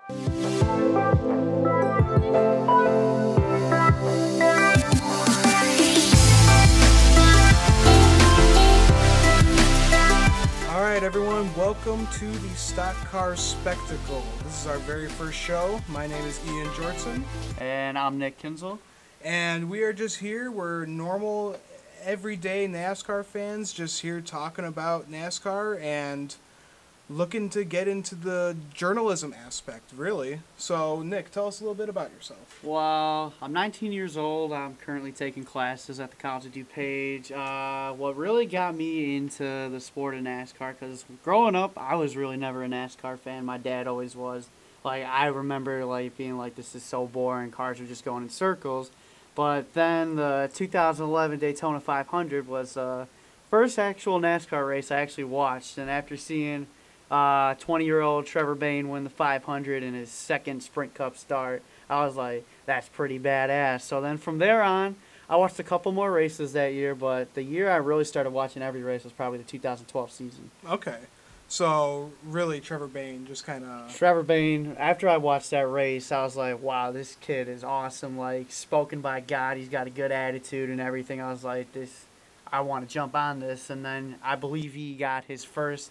Alright everyone, welcome to the Stock Car Spectacle. This is our very first show. My name is Ian Jortson. And I'm Nick Kinzel. And we are just here. We're normal, everyday NASCAR fans, just here talking about NASCAR and looking to get into the journalism aspect, really. So, Nick, tell us a little bit about yourself. Well, I'm 19 years old. I'm currently taking classes at the College of DuPage. What really got me into the sport of NASCAR, because growing up, I was really never a NASCAR fan. My dad always was. Like, I remember, like, being like, this is so boring. Cars are just going in circles. But then the 2011 Daytona 500 was the first actual NASCAR race I actually watched. And after seeing 20-year-old Trevor Bayne win the 500 in his second Sprint Cup start, I was like, that's pretty badass. So then from there on, I watched a couple more races that year, but the year I really started watching every race was probably the 2012 season. Okay. So, really, Trevor Bayne just kind of... Trevor Bayne, after I watched that race, I was like, wow, this kid is awesome. Like, spoken by God, he's got a good attitude and everything. I was like, I want to jump on this. And then I believe he got his first,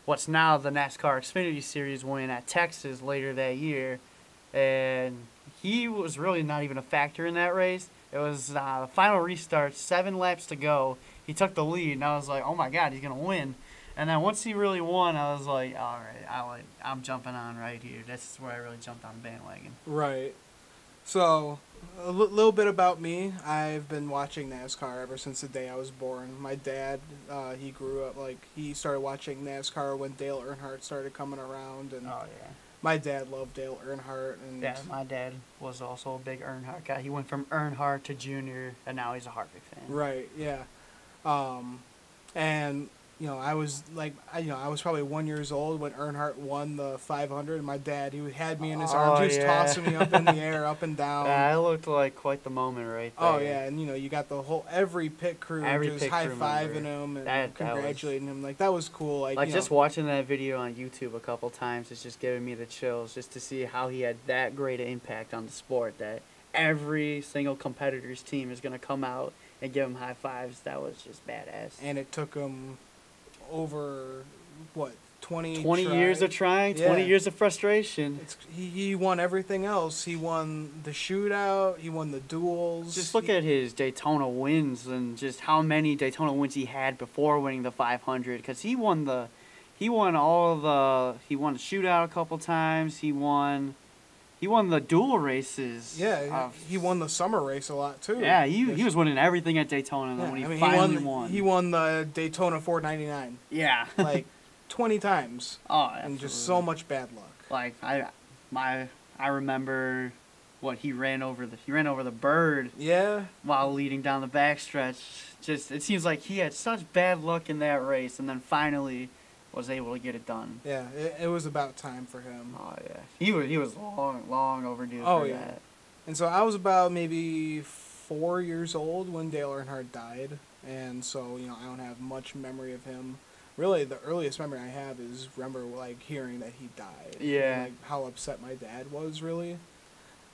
what's now the NASCAR Xfinity Series win at Texas later that year. And he was really not even a factor in that race. It was the final restart, 7 laps to go. He took the lead, and I was like, oh my God, he's going to win. And then once he really won, I was like, all right, I'm jumping on right here. This is where I really jumped on the bandwagon. Right. So, a little bit about me. I've been watching NASCAR ever since the day I was born. My dad, he grew up, he started watching NASCAR when Dale Earnhardt started coming around. And Oh, yeah. my dad loved Dale Earnhardt. And Yeah, my dad was also a big Earnhardt guy. He went from Earnhardt to Junior, and now he's a Harvick fan. Right, yeah. And... I was I was probably 1 year old when Earnhardt won the 500, and my dad, he had me in his arms, just tossing me up in the air, up and down. Yeah, it looked like quite the moment right there. Oh yeah, and you got the every pit crew just high-fiving him and congratulating him. Like, that was cool. Like just watching that video on YouTube a couple times, it's just giving me the chills just to see how he had that great an impact on the sport, that every single competitor's team is going to come out and give him high fives. That was just badass. And it took him over 20 years of trying, 20 years of frustration. He won everything else. He won the shootout, he won the duels. Just look at his Daytona wins and just how many Daytona wins he had before winning the 500, because he won the shootout a couple times. He won the dual races. Yeah, he won the summer race a lot too. Yeah, he was winning everything at Daytona. And then when he finally won. He won the Daytona 499. Yeah. Like 20 times. Oh, absolutely. And just so much bad luck. Like I remember he ran over the bird. Yeah. While leading down the backstretch. Just it seems like he had such bad luck in that race, and then finally was able to get it done. Yeah, it was about time for him. Oh yeah, he was long overdue for that. And so I was about maybe 4 years old when Dale Earnhardt died, and so I don't have much memory of him. Really, the earliest memory I have is hearing that he died. Yeah. And, how upset my dad was, really.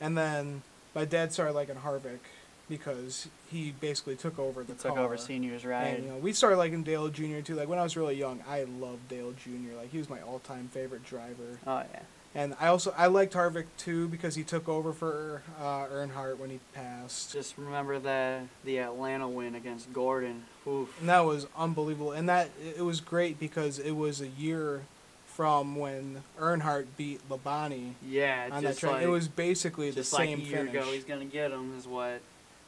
And then my dad started liking Harvick because he basically took over the car. Took over Senior's ride. And, we started liking Dale Jr. too. Like, when I was really young, I loved Dale Jr. Like, he was my all-time favorite driver. Oh, yeah. And I liked Harvick too because he took over for Earnhardt when he passed. Just remember the Atlanta win against Gordon. Oof. And that was unbelievable. And it was great because it was a year from when Earnhardt beat Labonte. Yeah, on that track. It was basically the same finish. Just like a year ago, he's gonna get him, is what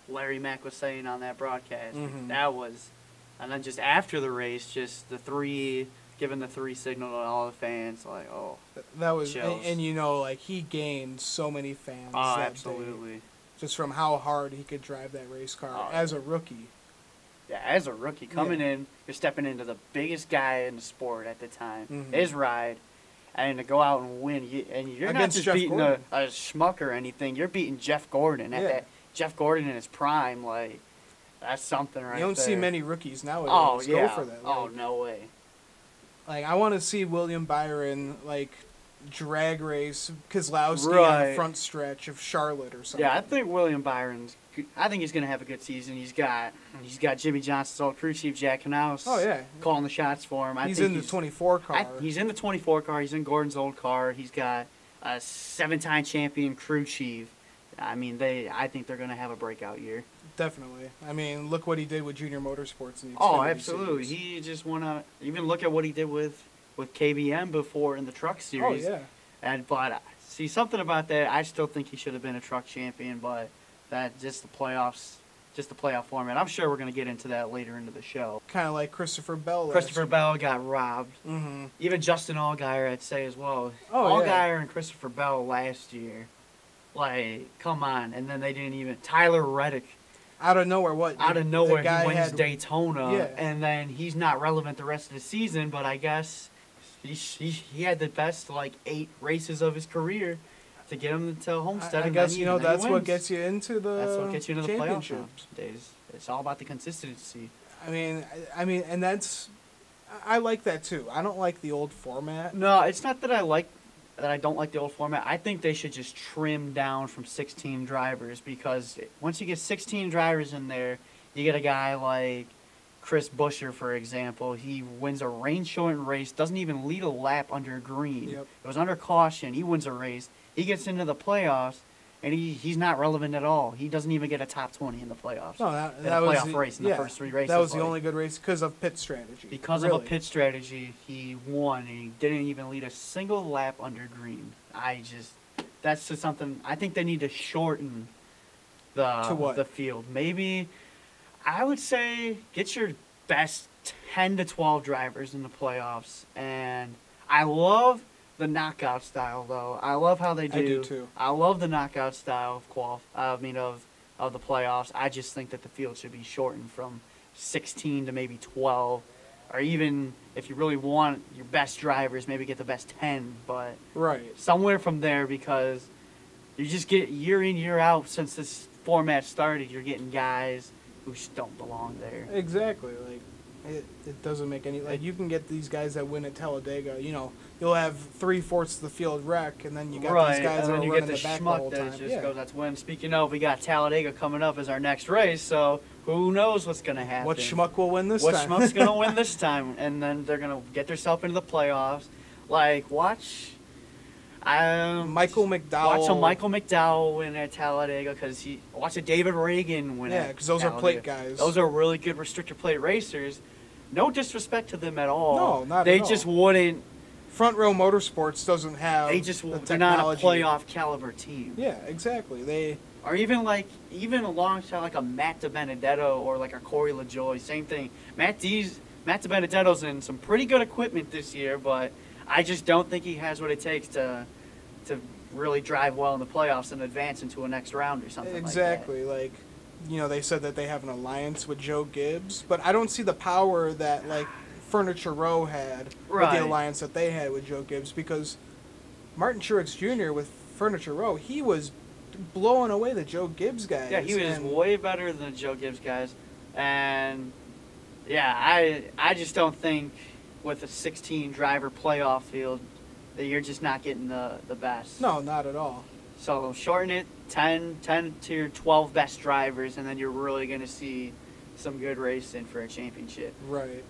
Larry Mack was saying on that broadcast. Mm-hmm. That was, and then just after the race, just giving the 3 signal to all the fans, like, oh, that was, chills. and he gained so many fans. Oh, that absolutely. Day, just from how hard he could drive that race car as a rookie. Yeah, as a rookie coming in, you're stepping into the biggest guy in the sport at the time, his ride, and to go out and win, and you're against not just Jeff beating Gordon. a schmuck or anything. You're beating Jeff Gordon at that. Jeff Gordon in his prime, like, that's something right there. You don't see many rookies nowadays go for that. Oh, no way. Like, I want to see William Byron, drag race Keselowski on Right. the front stretch of Charlotte or something. Yeah, I think William Byron's. I think he's gonna have a good season. He's got Jimmy Johnson's old crew chief Jack Knaus. Oh, yeah. calling the shots for him. He's in the 24 car. He's in the 24 car. He's in Gordon's old car. He's got a 7-time champion crew chief. I mean, I think they're gonna have a breakout year. Definitely. I mean, look what he did with Junior Motorsports in the Oh, Xfinity absolutely. Series. He just won a. Even look at what he did with KBM before in the truck Oh, series. yeah. But see, something about that, I still think he should have been a truck champion, but that just the playoffs, just the playoff format. I'm sure we're going to get into that later into the show. Kind of like Christopher Bell. Christopher Bell got robbed. Mm-hmm. Even Justin Allgaier, I'd say as well. Oh, yeah. Allgaier and Christopher Bell last year, like, come on. And then they didn't even. Tyler Reddick, Out of nowhere, what? out of The nowhere, guy he wins had- Daytona, Yeah. and then he's not relevant the rest of the season. But I guess he had the best like 8 races of his career to get him to Homestead. I and guess, then you know, then he that's what wins. gets you into the That's what gets you into the playoffs championships. nowadays. It's all about the consistency. I mean, and that's, I like that too. I don't like the old format. No, it's not that I don't like the old format. I think they should just trim down from 16 drivers, because once you get 16 drivers in there, you get a guy like Chris Buescher, for example. He wins a rain-shortened race, doesn't even lead a lap under green. Yep. It was under caution. He wins a race. He gets into the playoffs, and he's not relevant at all. He doesn't even get a top 20 in the playoffs. No, in that a was playoff race in the first 3 races. That was the like. only good race because of pit strategy. Because really. of a pit strategy, he won, and he didn't even lead a single lap under green. That's just something, I think they need to shorten To what? the field. Maybe, I would say, get your best 10 to 12 drivers in the playoffs. And I love the knockout style, though. I love how they do. I do too. I love the knockout style of the playoffs. I just think that the field should be shortened from 16 to maybe 12, or even if you really want your best drivers, maybe get the best 10, but Right. somewhere from there, because you just get year in, year out since this format started, you're getting guys who just don't belong there. Exactly. Like, it doesn't make any, like, you can get these guys that win at Talladega, you know, you'll have 3/4 of the field wreck, and then you got Right, these guys and that then are you running get the the back the schmuck whole that time. just Yeah. goes, that's when. Speaking of, we got Talladega coming up as our next race, so who knows what's going to happen. What schmuck will win this What time? schmuck's going to win this time, and then they're going to get themselves into the playoffs. Like, watch Michael McDowell. Watch a Michael McDowell win at Talladega, because watch a David Reagan win Yeah, at because those are Talladega. plate guys. Those are really good restrictor plate racers. No disrespect to them at all. No, not they at all. just wouldn't. Front Row Motorsports doesn't have They're not a technology. playoff caliber team. Yeah, exactly. They Or even alongside like a Matt DiBenedetto or like a Corey LaJoie, same thing. Matt DiBenedetto's in some pretty good equipment this year, but I just don't think he has what it takes to really drive well in the playoffs and advance into a next round or something exactly like, you know, they said that they have an alliance with Joe Gibbs, but I don't see the power that like Furniture Row had with Right. the alliance that they had with Joe Gibbs, because Martin Truex Jr. with Furniture Row, he was blowing away the Joe Gibbs guys. Yeah, he was and way better than the Joe Gibbs guys. And yeah, I just don't think with a 16 driver playoff field that you're just not getting the best. No, not at all. So shorten it 10 to your 12 best drivers, and then you're really going to see some good racing for a championship. Right.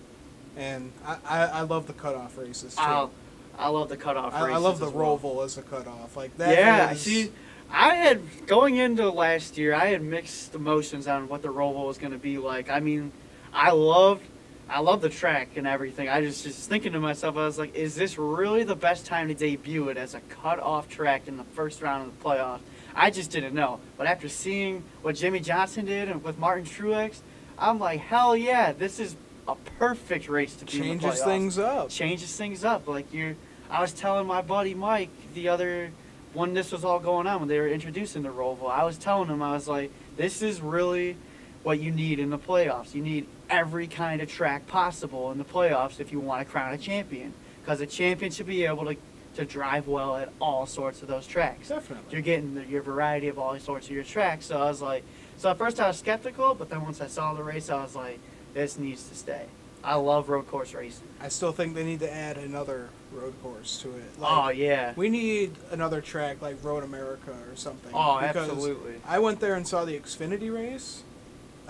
And I love the cutoff races too. I love the cutoff races. I love the as well. Roval as a cutoff. Like that. Yeah, is- see, I had, going into last year, I had mixed emotions on what the Roval was going to be like. I mean, I love the track and everything. I just thinking to myself, I was like, is this really the best time to debut it as a cut-off track in the first round of the playoffs? I just didn't know. But after seeing what Jimmy Johnson did and with Martin Truex, I'm like, hell yeah, this is a perfect race to be in the playoffs. changes things up. Changes things up. Like I was telling my buddy Mike the other, when this was all going on, when they were introducing the Roval, I was telling him, I was like, this is really what you need in the playoffs. You need every kind of track possible in the playoffs if you want to crown a champion. Because a champion should be able to drive well at all sorts of those tracks. Definitely. You're getting your variety of all sorts of your tracks. So I was like, so at first I was skeptical, but then once I saw the race, I was like, this needs to stay. I love road course racing. I still think they need to add another road course to it. Oh yeah. We need another track like Road America or something. Oh, because absolutely. I went there and saw the Xfinity race.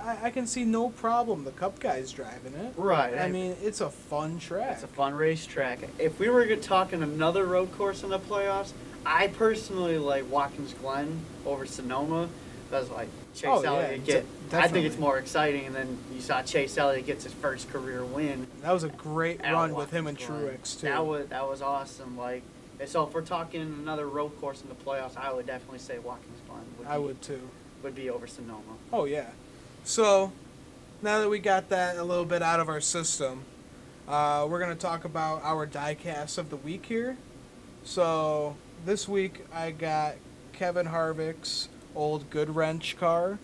I can see no problem the Cup guys driving it. Right. I mean, it's a fun track. It's a fun racetrack. If we were talking another road course in the playoffs, I personally like Watkins Glen over Sonoma. Because like Chase Elliott I think it's more exciting. And then you saw Chase Elliott gets his first career win. That was a great run with him and Truex too. That was awesome. Like, so if we're talking another road course in the playoffs, I would definitely say Watkins Glen. Would too. Would be over Sonoma. Oh yeah. So, now that we got that a little bit out of our system, we're going to talk about our diecast of the week here. So, this week I got Kevin Harvick's old Goodwrench car,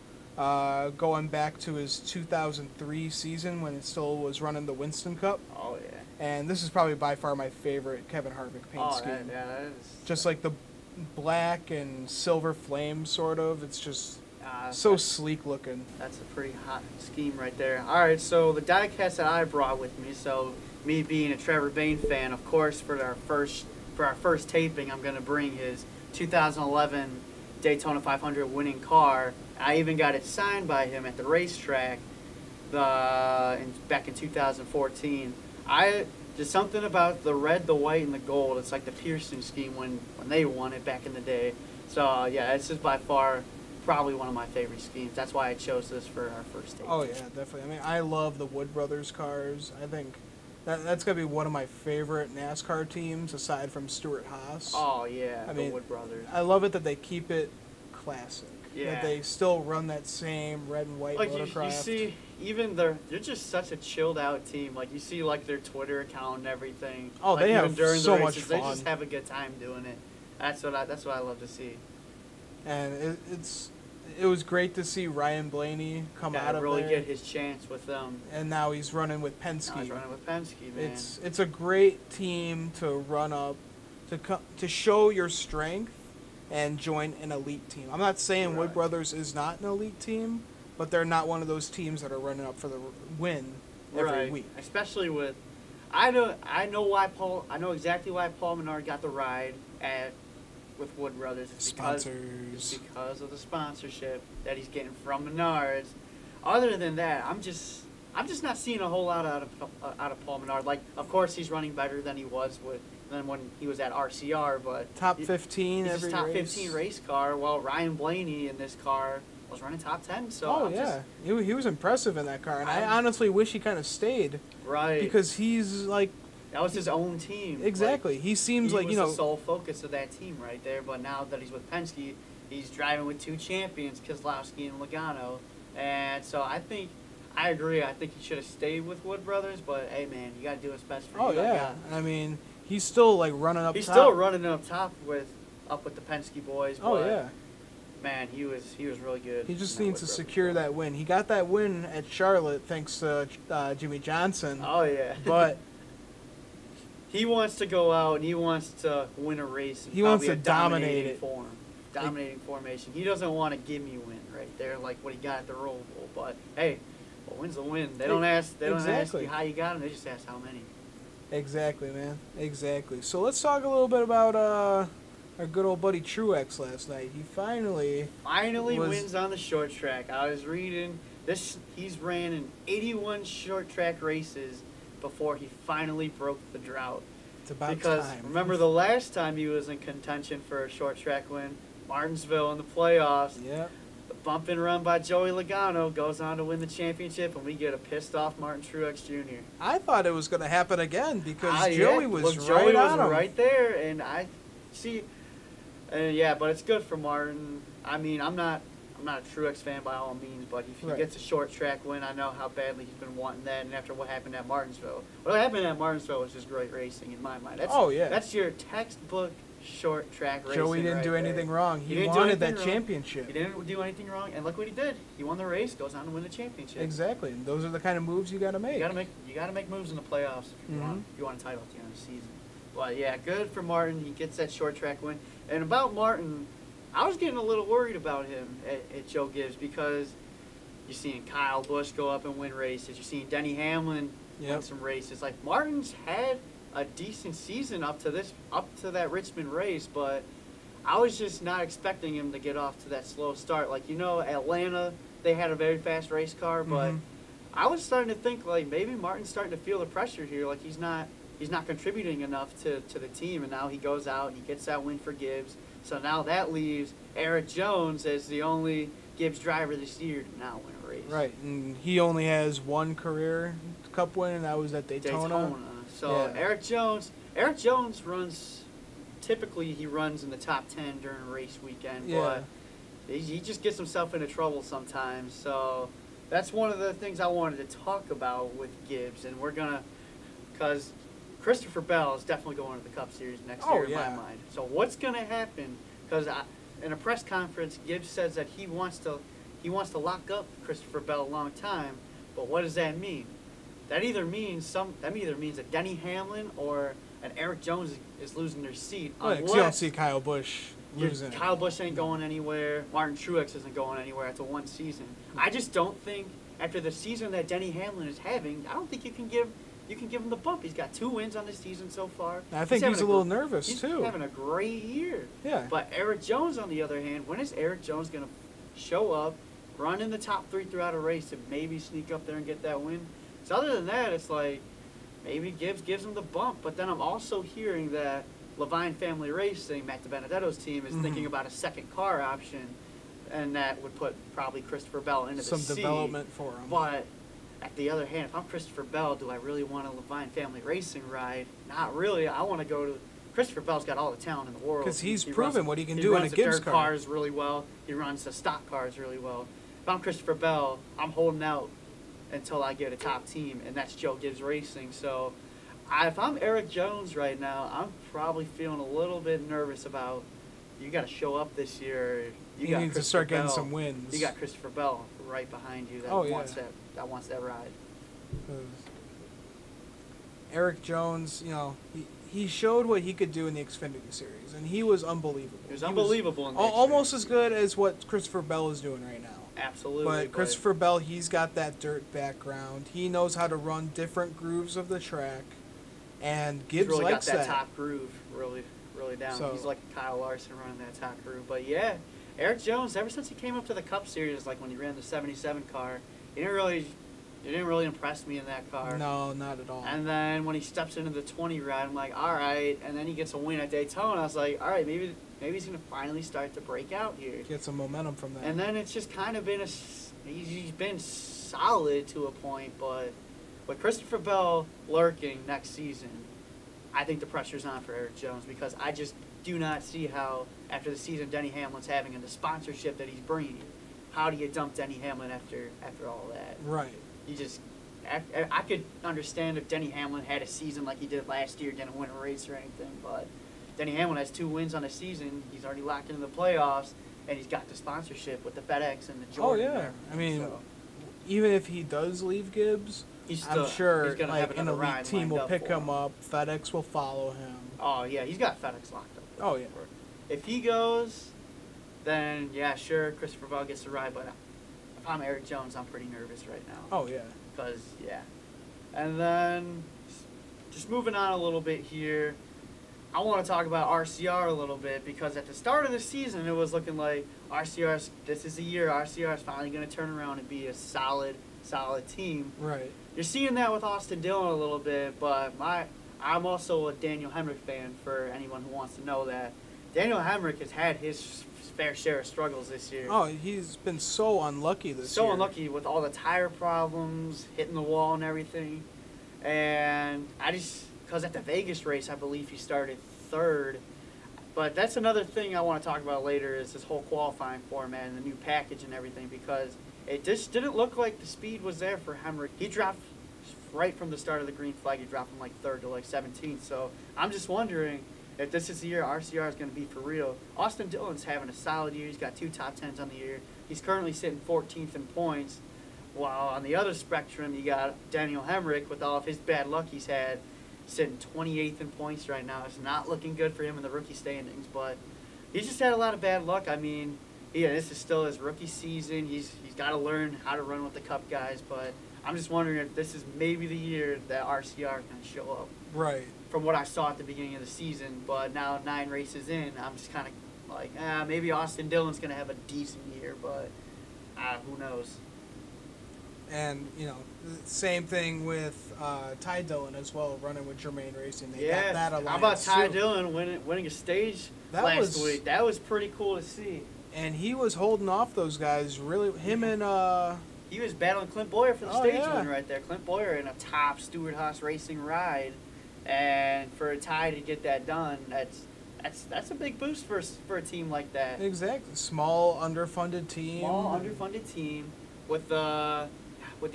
going back to his 2003 season when it still was running the Winston Cup. Oh, yeah. And this is probably by far my favorite Kevin Harvick paint scheme. That is... Just like the black and silver flame, sort of. It's just... so sleek looking. That's a pretty hot scheme right there. All right, so the diecast that I brought with me. So me being a Trevor Bayne fan, of course, for our first taping, I'm gonna bring his 2011 Daytona 500 winning car. I even got it signed by him at the racetrack. Back in 2014. Just something about the red, the white, and the gold. It's like the Pearson scheme when they won it back in the day. So yeah, it's just by far probably one of my favorite schemes. That's why I chose this for our first date. Oh yeah, definitely. I mean, I love the Wood Brothers cars. I think that's gonna be one of my favorite NASCAR teams aside from Stewart Haas. Oh yeah, I the mean, Wood Brothers. I love it that they keep it classic. Yeah. That they still run that same red and white motorcraft. You see, even they're just such a chilled out team. Like you see, like their Twitter account and everything. Oh, like, they have during so the much races, fun. They just have a good time doing it. That's what I love to see. And it was great to see Ryan Blaney come out of really there. get his chance with them. And now he's running with Penske. Now he's running with Penske, man. It's a great team to run up, to show your strength, and join an elite team. I'm not saying Wood Brothers is not an elite team, but they're not one of those teams that are running up for the win every week. Especially with, I know exactly why Paul Menard got the ride with Wood Brothers. It's because of the sponsorship that he's getting from Menards. Other than that, I'm just not seeing a whole lot out of Paul Menard. Like, of course, he's running better than he was than when he was at RCR, but top 15 he's every top race. 15 race car. While Ryan Blaney in this car was running top 10. So he was impressive in that car, and I honestly wish he kind of stayed. Right. Because he's like. That was his own team. Exactly. Like, he seems like, he was the sole focus of that team right there. But now that he's with Penske, he's driving with two champions, Keselowski and Logano. And so I agree. I think he should have stayed with Wood Brothers. But hey, man, you got to do what's best for you. Oh yeah. I mean, he's still like running up. He's still running up top with the Penske boys. Oh yeah. Man, he was really good. He just needs to secure that win. He got that win at Charlotte thanks to Jimmy Johnson. Oh yeah. But. He wants to go out and he wants to win a race. He wants to dominate it. Dominating formation. He doesn't want a gimme win right there like what he got at the Roval. But hey, a win's a win. They don't ask you how you got him. They just ask how many. Exactly, man. Exactly. So let's talk a little bit about our good old buddy Truex last night. He finally wins on the short track. I was reading this. He's ran in 81 short track races before he finally broke the drought. It's about because time. Remember the last time he was in contention for a short track win, Martinsville in the playoffs. Yeah. The bump and run by Joey Logano goes on to win the championship, and we get a pissed off Martin Truex Jr. I thought it was going to happen again because Joey was right there, and I see. But it's good for Martin. I mean, I'm not a Truex fan by all means, but if he gets a short track win, I know how badly he's been wanting that. And after what happened at Martinsville, what happened at Martinsville was just great racing in my mind. That's your textbook short track racing. Joey didn't do anything wrong. He wanted that championship. He didn't do anything wrong, and look what he did. He won the race, goes on to win the championship. Exactly, and those are the kind of moves you got to make. You got to make moves in the playoffs if you want a title at the end of the season. But yeah, good for Martin. He gets that short track win. And about Martin, I was getting a little worried about him at Joe Gibbs because you're seeing Kyle Busch go up and win races. You're seeing Denny Hamlin win some races. Like, Martin's had a decent season up to that Richmond race, but I was just not expecting him to get off to that slow start. Like, Atlanta, they had a very fast race car, but I was starting to think like maybe Martin's starting to feel the pressure here. Like he's not contributing enough to the team, and now he goes out and he gets that win for Gibbs. So now that leaves Eric Jones as the only Gibbs driver this year to now win a race. Right, and he only has one career Cup win, and that was at Daytona. So yeah. Eric Jones runs. Typically, he runs in the top 10 during a race weekend, but he just gets himself into trouble sometimes. So that's one of the things I wanted to talk about with Gibbs, and because Christopher Bell is definitely going to the Cup Series next year in my mind. So what's going to happen? Because in a press conference, Gibbs says that he wants to lock up Christopher Bell a long time. But what does that mean? That either means that Denny Hamlin or an Eric Jones is losing their seat. Unless you don't see Kyle Busch losing. Kyle Busch ain't going anywhere. Martin Truex isn't going anywhere after one season. I just don't think after the season that Denny Hamlin is having, I don't think you can give him the bump. He's got 2 wins on this season so far. I think he's a little nervous too. He's having a great year. Yeah. But Eric Jones, on the other hand, when is Eric Jones going to show up, run in the top 3 throughout a race, and maybe sneak up there and get that win? So other than that, it's like maybe Gibbs gives him the bump. But then I'm also hearing that Levine Family Racing, Matt DiBenedetto's team, is thinking about a second car option, and that would put probably Christopher Bell into the seat. Some development for him. But at the other hand, if I'm Christopher Bell, do I really want a Levine Family Racing ride? Not really. I want to go to... Christopher Bell's got all the talent in the world. Because he's proven what he can do in a Gibbs car. He runs the dirt cars really well. He runs the stock cars really well. If I'm Christopher Bell, I'm holding out until I get a top team, and that's Joe Gibbs Racing. So if I'm Eric Jones right now, I'm probably feeling a little bit nervous about, you got to show up this year. You need to start getting some wins. You got Christopher Bell right behind you that wants that ride. Eric Jones, he showed what he could do in the Xfinity Series, and he was unbelievable. He was unbelievable in the almost as good as what Christopher Bell is doing right now. Absolutely. But Christopher Bell, he's got that dirt background. He knows how to run different grooves of the track, and Gibbs really likes got that top groove really down. So, he's like Kyle Larson running that top groove. But yeah, Eric Jones, ever since he came up to the Cup Series, like when he ran the 77 car, he didn't really impress me in that car. No, not at all. And then when he steps into the 20 ride, I'm like, all right. And then he gets a win at Daytona. I was like, all right, maybe he's going to finally start to break out here. Get some momentum from that. And then it's just kind of been he's been solid to a point, but with Christopher Bell lurking next season, I think the pressure's on for Eric Jones, because I just do not see how, after the season Denny Hamlin's having and the sponsorship that he's bringing, how do you dump Denny Hamlin after all that? Right. I could understand if Denny Hamlin had a season like he did last year, didn't win a race or anything, but Denny Hamlin has 2 wins on the season. He's already locked into the playoffs, and he's got the sponsorship with the FedEx and the Jordan. Oh, yeah. I mean, even if he does leave Gibbs, I'm sure an elite team will pick him up. FedEx will follow him. Oh, yeah. He's got FedEx locked up. Oh, yeah. If he goes, then, yeah, sure, Christopher Bell gets the ride, but if I'm Eric Jones, I'm pretty nervous right now. Oh, yeah. Because, yeah. And then, just moving on a little bit here, I want to talk about RCR a little bit, because at the start of the season, it was looking like this is the year RCR is finally going to turn around and be a solid team. Right. You're seeing that with Austin Dillon a little bit, but I'm also a Daniel Hemrick fan, for anyone who wants to know that. Daniel Hemrick has had his fair share of struggles this year. Oh, he's been so unlucky this year. So unlucky with all the tire problems, hitting the wall and everything. And because at the Vegas race, I believe he started 3rd. But that's another thing I want to talk about later, is this whole qualifying format and the new package and everything, because it just didn't look like the speed was there for Hemrick. He dropped right from the start of the green flag. He dropped from 3rd to 17th. So I'm just wondering if this is the year RCR is going to be for real. Austin Dillon's having a solid year. He's got 2 top 10s on the year. He's currently sitting 14th in points. While on the other spectrum, you got Daniel Hemrick, with all of his bad luck he's had, sitting 28th in points right now. It's not looking good for him in the rookie standings, but he's just had a lot of bad luck. I mean, yeah, this is still his rookie season. He's got to learn how to run with the Cup guys, but I'm just wondering if this is maybe the year that RCR is going to show up. Right. from what I saw at the beginning of the season. But now 9 races in, I'm just kind of like, maybe Austin Dillon's going to have a decent year, but who knows? And, same thing with Ty Dillon as well, running with Germain Racing. They Yeah. got that alliance How about Ty too. Dillon winning a stage last week? That was pretty cool to see. And he was holding off those guys, really. Him and... He was battling Clint Boyer for the stage yeah. win right there. Clint Boyer in a top Stewart Haas Racing ride. And for Ty to get that done, that's a big boost for a team like that. Exactly. Small, underfunded team. Small, underfunded team with the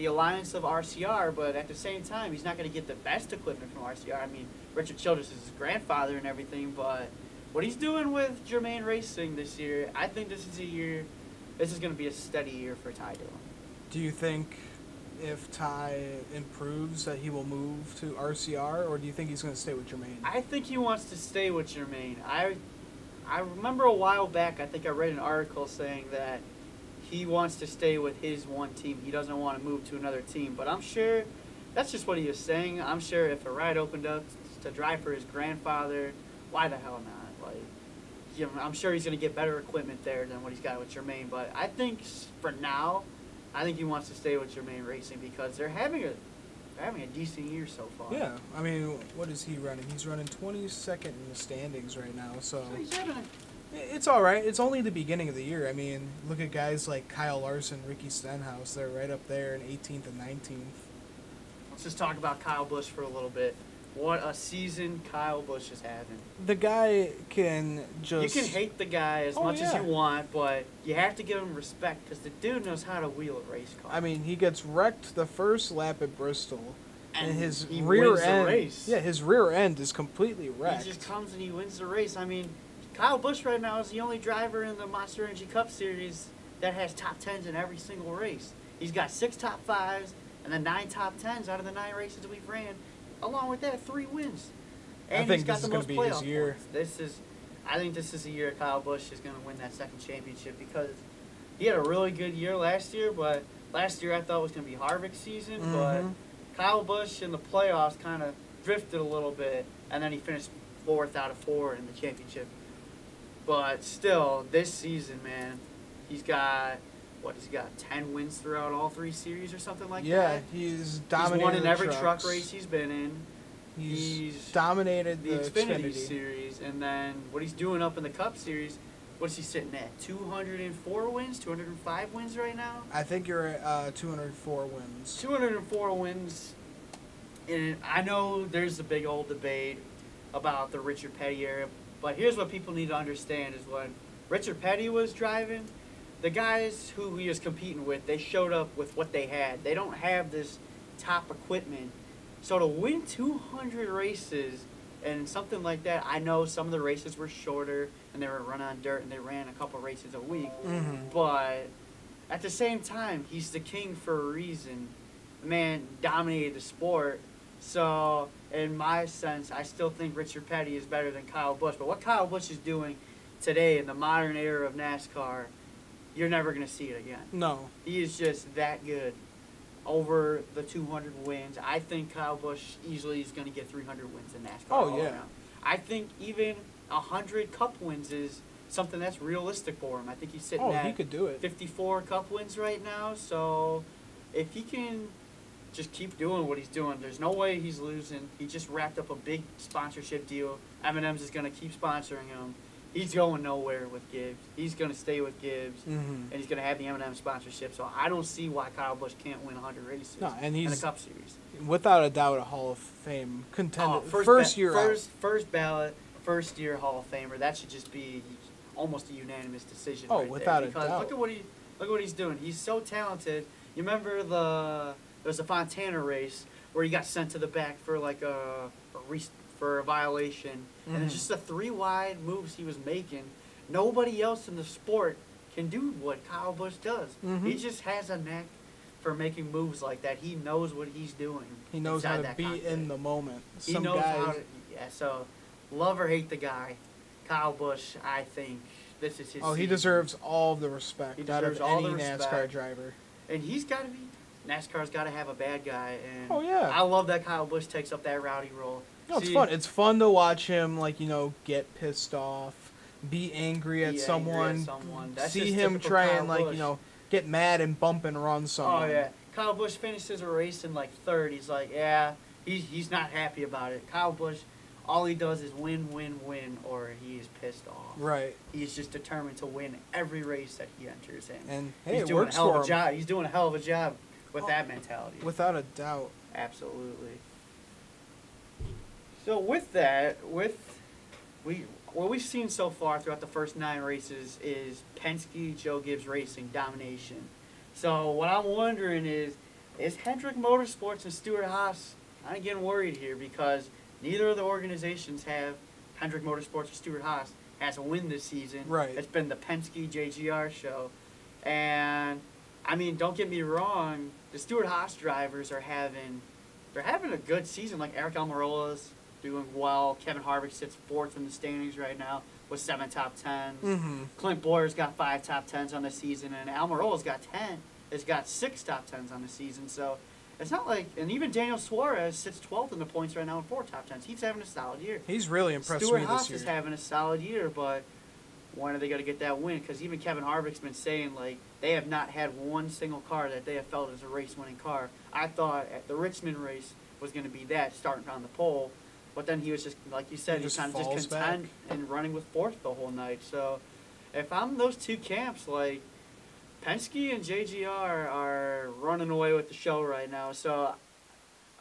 alliance of RCR, but at the same time, he's not going to get the best equipment from RCR. I mean, Richard Childress is his grandfather and everything, but what he's doing with Germain Racing this year, I think this is going to be a steady year for Ty Dillon. Do you think if Ty improves that he will move to RCR, or do you think he's going to stay with Germain? I think he wants to stay with Germain. I remember a while back, I think I read an article saying that he wants to stay with his one team. He doesn't want to move to another team. But I'm sure that's just what he was saying. I'm sure if a ride opened up to drive for his grandfather, why the hell not? Like, I'm sure he's going to get better equipment there than what he's got with Germain. But I think for now, I think he wants to stay with Germain Racing because they're having a decent year so far. Yeah, I mean, what is he running? He's running 22nd in the standings right now, so he's having it's all right. It's only the beginning of the year. I mean, look at guys like Kyle Larson, Ricky Stenhouse. They're right up there in 18th and 19th. Let's just talk about Kyle Busch for a little bit. What a season Kyle Busch is having. The guy can just... You can hate the guy as much as yeah. you want, but you have to give him respect because the dude knows how to wheel a race car. I mean, he gets wrecked the first lap at Bristol, and his he rear wins end... the race. Yeah, his rear end is completely wrecked. He just comes and he wins the race. I mean, Kyle Busch right now is the only driver in the Monster Energy Cup Series that has top 10s in every single race. He's got 6 top 5s and then 9 top 10s out of the 9 races we've ran. Along with that, 3 wins. And I think he's got this is the going most to be playoff his year. points. I think this is the year Kyle Busch is going to win that 2nd championship because he had a really good year last year, but last year I thought was going to be Harvick's season, but Kyle Busch in the playoffs kind of drifted a little bit, and then he finished 4th out of 4 in the championship. But still, this season, man, he's got 10 wins throughout all 3 series or something like that? Yeah, he's dominated. He's won in every trucks. truck race he's been in. He's dominated the Xfinity Series, and then what he's doing up in the Cup Series, what's he sitting at? 204 wins, 205 wins right now? I think you're at 204 wins. 204 wins. And I know there's a big old debate about the Richard Petty era, but here's what people need to understand is when Richard Petty was driving, the guys who he was competing with, they showed up with what they had. They don't have this top equipment. So to win 200 races and something like that, I know some of the races were shorter and they were run on dirt and they ran a couple races a week. But at the same time, he's the king for a reason. The man dominated the sport. So in my sense, I still think Richard Petty is better than Kyle Busch. But what Kyle Busch is doing today in the modern era of NASCAR, you're never going to see it again. No. He is just that good. Over the 200 wins, I think Kyle Busch easily is going to get 300 wins in NASCAR. Oh, yeah. Around. I think even 100 Cup wins is something that's realistic for him. I think he's sitting at he could do it. 54 Cup wins right now. So if he can just keep doing what he's doing, there's no way he's losing. He just wrapped up a big sponsorship deal. M&M's is going to keep sponsoring him. He's going nowhere with Gibbs. He's going to stay with Gibbs, and he's going to have the M&M sponsorship. So I don't see why Kyle Busch can't win 100 races and he's in the Cup Series. Without a doubt a Hall of Fame contender. First ballot, first year Hall of Famer. That should just be almost a unanimous decision. Oh, right without there. a doubt. Look at what he's doing. He's so talented. You remember there was a Fontana race where he got sent to the back for like a violation, and just the 3 wide moves he was making. Nobody else in the sport can do what Kyle Busch does. He just has a knack for making moves like that. He knows what he's doing. He knows how to be in the moment. He knows how to. Yeah. So, love or hate the guy, Kyle Busch. I think this is his. Oh, he season. deserves all of the respect He out of deserves all any the NASCAR respect. driver. And he's got to be. NASCAR's got to have a bad guy. And Oh, yeah. I love that Kyle Busch takes up that rowdy role. No, it's See, fun. It's fun to watch him, like, get pissed off, be angry at be angry someone, at someone. That's see just him typical try Kyle and, like, Busch. get mad and bump and run someone. Oh yeah, Kyle Busch finishes a race in like third. He's like, yeah, he's not happy about it. Kyle Busch, all he does is win, win, win, or he is pissed off. Right. He's just determined to win every race that he enters in. And, hey, He's it doing works a hell for of him. a job. He's doing a hell of a job with that mentality. Without a doubt. Absolutely. So with that, what we've seen so far throughout the first 9 races is Penske, Joe Gibbs Racing domination. So what I'm wondering is Hendrick Motorsports and Stewart Haas? I'm getting worried here because neither of the organizations have Hendrick Motorsports or Stewart Haas has a win this season. Right. It's been the Penske JGR show, and I mean, don't get me wrong, the Stewart Haas drivers are having a good season. Like Eric Almirola's doing well. Kevin Harvick sits 4th in the standings right now with 7 top 10s. Mm-hmm. Clint Boyer's got 5 top 10s on the season, and Almirola's got 10. It's got 6 top 10s on the season. So it's not like, and even Daniel Suarez sits 12th in the points right now with 4 top 10s. He's having a solid year. He's really impressed Stewart me Haas this year. is having a solid year, but when are they going to get that win? Because even Kevin Harvick's been saying, like, they have not had one single car that they have felt is a race-winning car. I thought at the Richmond race was going to be that, starting on the pole. But then he was just, like you said, He he's just kind of just falls content back. and running with 4th the whole night. So if I'm those two camps, like, Penske and JGR are running away with the show right now. So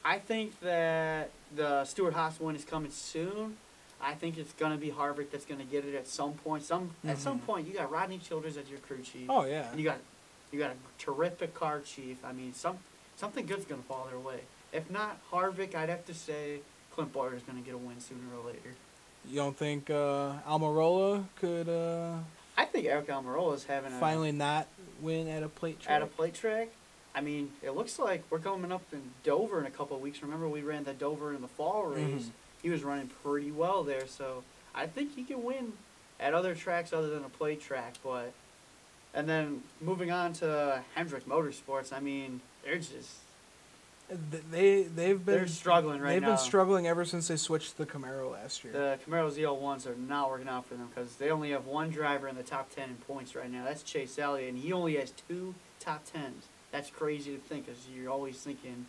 I think that the Stewart Haas win is coming soon. I think it's going to be Harvick that's going to get it at some point. At some point, you got Rodney Childers as your crew chief. Oh, yeah. And you got a terrific car chief. I mean, something good's going to fall their way. If not Harvick, I'd have to say Clint Boyer is going to get a win sooner or later. You don't think Almirola could I think Eric Almirola is having finally not win at a plate track? at a plate track. I mean, it looks like we're coming up in Dover in a couple of weeks. Remember, we ran the Dover in the fall race. Mhm. He was running pretty well there, so I think he can win at other tracks other than a plate track. But and then moving on to Hendrick Motorsports, I mean, they're just They've been they're struggling right they've now. been struggling ever since they switched to the Camaro last year. The Camaro ZL1s are not working out for them because they only have one driver in the top 10 in points right now. That's Chase Elliott, and he only has 2 top 10s. That's crazy to think because you're always thinking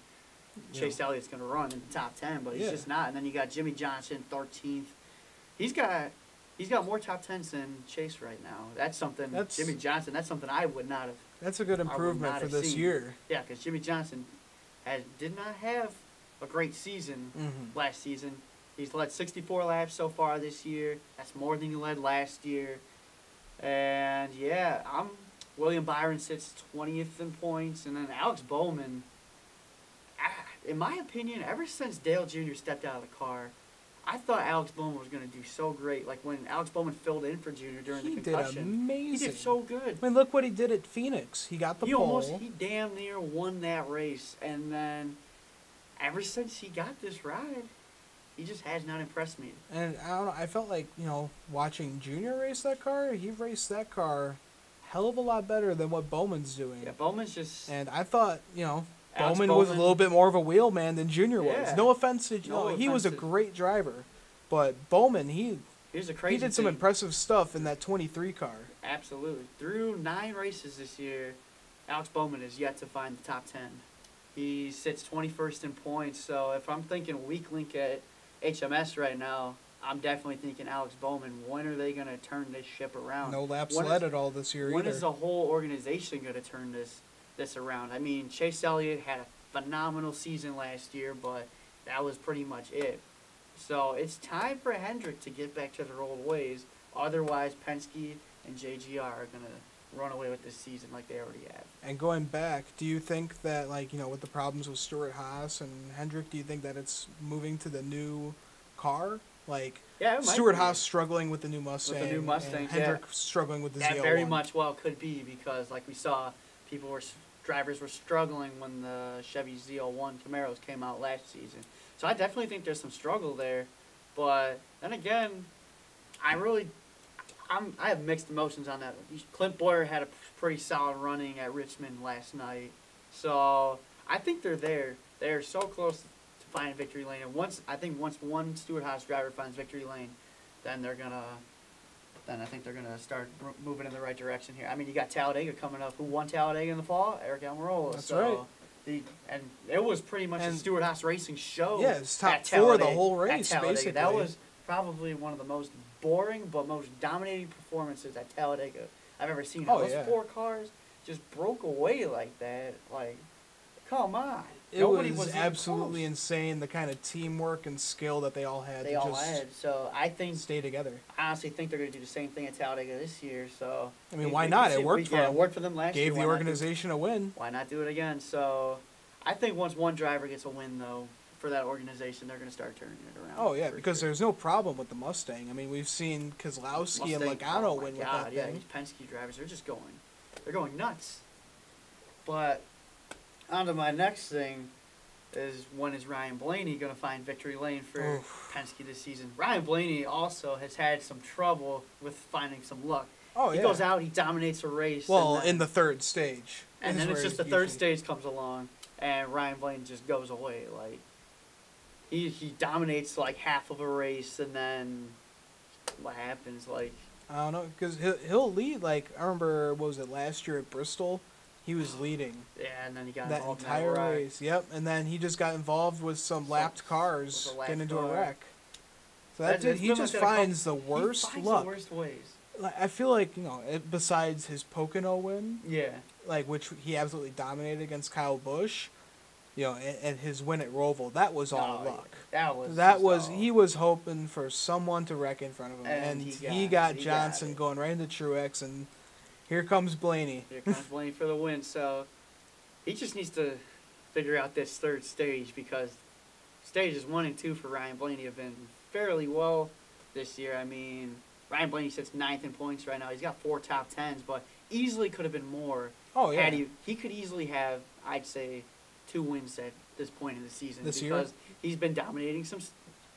Chase Elliott's going to run in the top 10, but he's Yeah. just not. And then you got Jimmy Johnson, 13th. He's got more top 10s than Chase right now. That's something. Jimmy Johnson. That's something I would not have. That's a good improvement not for have this seen. year. Yeah, because Jimmy Johnson did not have a great season Mhm. last season. He's led 64 laps so far this year. That's more than he led last year. And yeah, William Byron sits 20th in points, and then Alex Bowman. In my opinion, ever since Dale Jr. stepped out of the car, I thought Alex Bowman was going to do so great. Like when Alex Bowman filled in for Jr. during He the did concussion, amazing. he did so good. I mean, look what he did at Phoenix. He got the pole. He damn near won that race, and then ever since he got this ride, he just has not impressed me. And I don't know, I felt like, watching Junior race that car, he raced that car hell of a lot better than what Bowman's doing. Yeah, Bowman's just. And I thought, Alex Bowman was a Bowman- little bit more of a wheelman than Junior was. Yeah. No offense to No he was a offense to- great driver, but Bowman Here's a crazy he did some thing. impressive stuff in that 23 car. Absolutely. Through 9 races this year, Alex Bowman is yet to find the top 10. He sits 21st in points, so if I'm thinking weak link at HMS right now, I'm definitely thinking Alex Bowman. When are they going to turn this ship around? No laps When led is- at all this year When either. is the whole organization going to turn this around? I mean, Chase Elliott had a phenomenal season last year, but that was pretty much it. So it's time for Hendrick to get back to their old ways. Otherwise, Penske and JGR are going to run away with this season like they already have. And going back, do you think that, with the problems with Stewart Haas and Hendrick, do you think that it's moving to the new car? Yeah, it might Stewart be. Haas struggling with the new Mustang, With the new Mustang, and Hendrick struggling with the That ZL1. very much well could be because, like we saw, drivers were struggling when the Chevy ZL1 Camaros came out last season. So I definitely think there's some struggle there. But then again, I have mixed emotions on that. Clint Boyer had a pretty solid running at Richmond last night. So I think they're there. They're so close to find victory lane. And once one Stewart-Haas driver finds victory lane, then I think they're gonna start moving in the right direction here. I mean, you got Talladega coming up. Who won Talladega in the fall? Eric Almirola. That's right. And it was pretty much a Stewart-Haas Racing show. Yeah, it's top four the whole race, basically. That was probably one of the most boring but most dominating performances at Talladega I've ever seen. Oh, Those yeah. 4 cars just broke away like that. Like, come on. It was absolutely insane, the kind of teamwork and skill that they all had. So I think stay together. I honestly think they're going to do the same thing at Talladega this year. So I mean, why not? It worked for them. It worked for them last year. Gave the organization a win. Why not do it again? So I think once one driver gets a win, though, for that organization, they're going to start turning it around. Oh, yeah, because there's no problem with the Mustang. I mean, we've seen Keselowski and Logano win with that thing. Yeah, these Penske drivers, they're going nuts. But on to my next thing is, when is Ryan Blaney going to find victory lane for Penske this season? Ryan Blaney also has had some trouble with finding some luck. Oh, he goes out, he dominates a race. Well, in the third stage. And then it's just the third stage comes along, and Ryan Blaney just goes away. Like, he dominates like half of a race, and then what happens? Like, I don't know, because he'll lead. Like, I remember, what was it, last year at Bristol? He was leading. Yeah, and then he got that involved entire in that wreck. race. Yep, and then he just got involved with some lapped cars getting into a wreck. So that's it. He just finds the worst luck. The worst ways. I feel like, besides his Pocono win, yeah, like, which he absolutely dominated against Kyle Busch, and his win at Roval, that was all luck. That was he was hoping for someone to wreck in front of him, and he got Johnson going right into Truex, and here comes Blaney. Here comes Blaney for the win. So he just needs to figure out this third stage, because stages 1 and 2 for Ryan Blaney have been fairly well this year. I mean, Ryan Blaney sits 9th in points right now. He's got 4 top 10s, but easily could have been more. Oh, yeah. He could easily have, I'd say, 2 wins at this point in the season. This year? Because he's been dominating some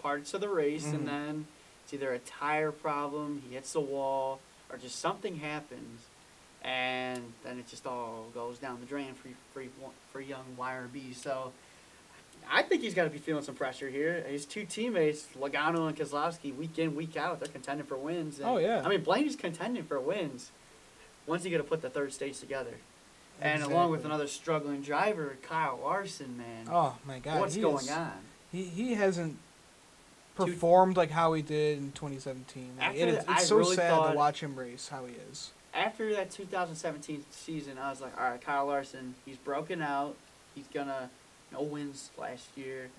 parts of the race, and then it's either a tire problem, he hits the wall, or just something happens, and then it just all goes down the drain for young YRB. So I think he's got to be feeling some pressure here. His 2 teammates, Logano and Keselowski, week in, week out, they're contending for wins. And, oh, yeah. I mean, Blaney's contending for wins. When's he going to put the third stage together? And Exactly. along with another struggling driver, Kyle Larson, man. Oh, my God. What's going on? He hasn't performed like how he did in 2017. It's so sad to watch him race how he is. After that 2017 season, I was like, all right, Kyle Larson, he's broken out. He's going to no wins last year.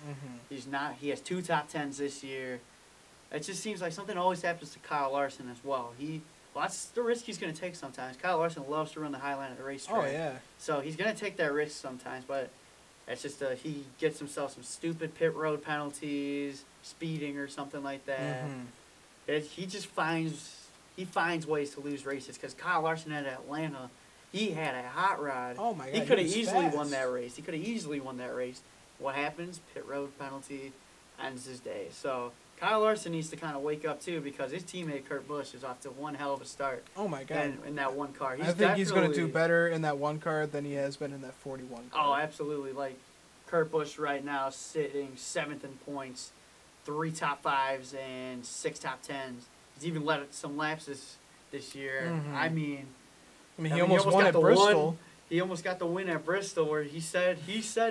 He has 2 top 10s this year. It just seems like something always happens to Kyle Larson as well. That's the risk he's going to take sometimes. Kyle Larson loves to run the high line at the racetrack. Oh, yeah. So he's going to take that risk sometimes, but it's just he gets himself some stupid pit road penalties, speeding or something like that. He just finds ways to lose races, because Kyle Larson at Atlanta, he had a hot rod. Oh, my God. He could have easily won that race. What happens? Pit road penalty ends his day. So Kyle Larson needs to kind of wake up, too, because his teammate Kurt Busch is off to one hell of a start. Oh, my God. In that one car. I think he's going to do better in that one car than he has been in that 41 car. Oh, absolutely. Like, Kurt Busch right now sitting 7th in points, 3 top 5s, and 6 top 10s. He's even led some laps this year. I mean, he almost won at Bristol. He almost got the win at Bristol, where he said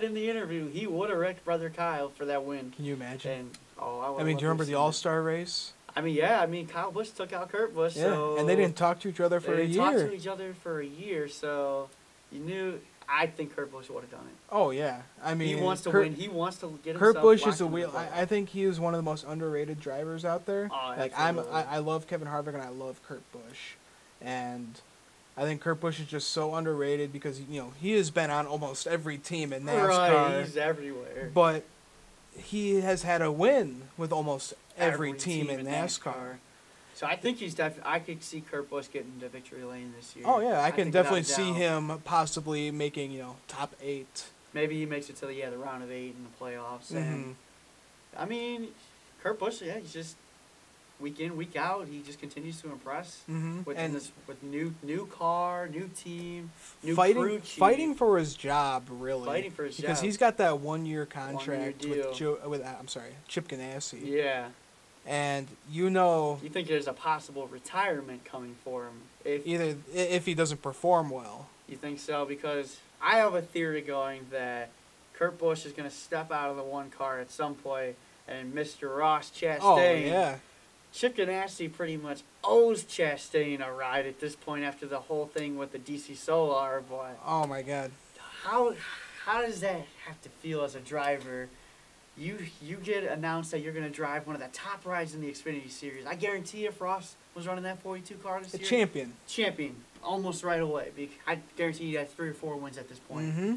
in the interview he would have wrecked Brother Kyle for that win. Can you imagine? And, do you remember the All-Star race? I mean, yeah. Kyle Busch took out Kurt Busch. Yeah, so and they didn't talk to each other for a year. They didn't talk to each other for a year, so you knew. I think Kurt Busch would have done it. Oh, yeah. I mean, he wants to win. He wants to get Kurt himself Busch is a wheel. I think he is one of the most underrated drivers out there. Oh, like, I love Kevin Harvick and I love Kurt Busch, and I think Kurt Busch is just so underrated because he has been on almost every team in NASCAR. Right, he's everywhere. But he has had a win with almost every team in NASCAR. So I think I could see Kurt Busch getting to victory lane this year. Oh yeah, I can definitely see him possibly making top 8. Maybe he makes it to the round of 8 in the playoffs. And I mean, Kurt Busch, yeah, week in, week out, he just continues to impress with And with new car, new team, new crew chief. fighting for his job, really. Fighting for his because job. he's got that 1-year contract deal. with I'm sorry, Chip Ganassi. Yeah. And You think there's a possible retirement coming for him if he doesn't perform well. You think so? Because I have a theory going that Kurt Busch is going to step out of the one car at some point, and Mr. Ross Chastain. Oh yeah. Chip Ganassi pretty much owes Chastain a ride at this point after the whole thing with the DC Solar. But Oh my God. how does that have to feel as a driver? You get announced that you're going to drive one of the top rides in the Xfinity Series. I guarantee if Ross was running that 42 car this A year, champion. almost right away. I guarantee you had 3 or 4 wins at this point. Mm-hmm.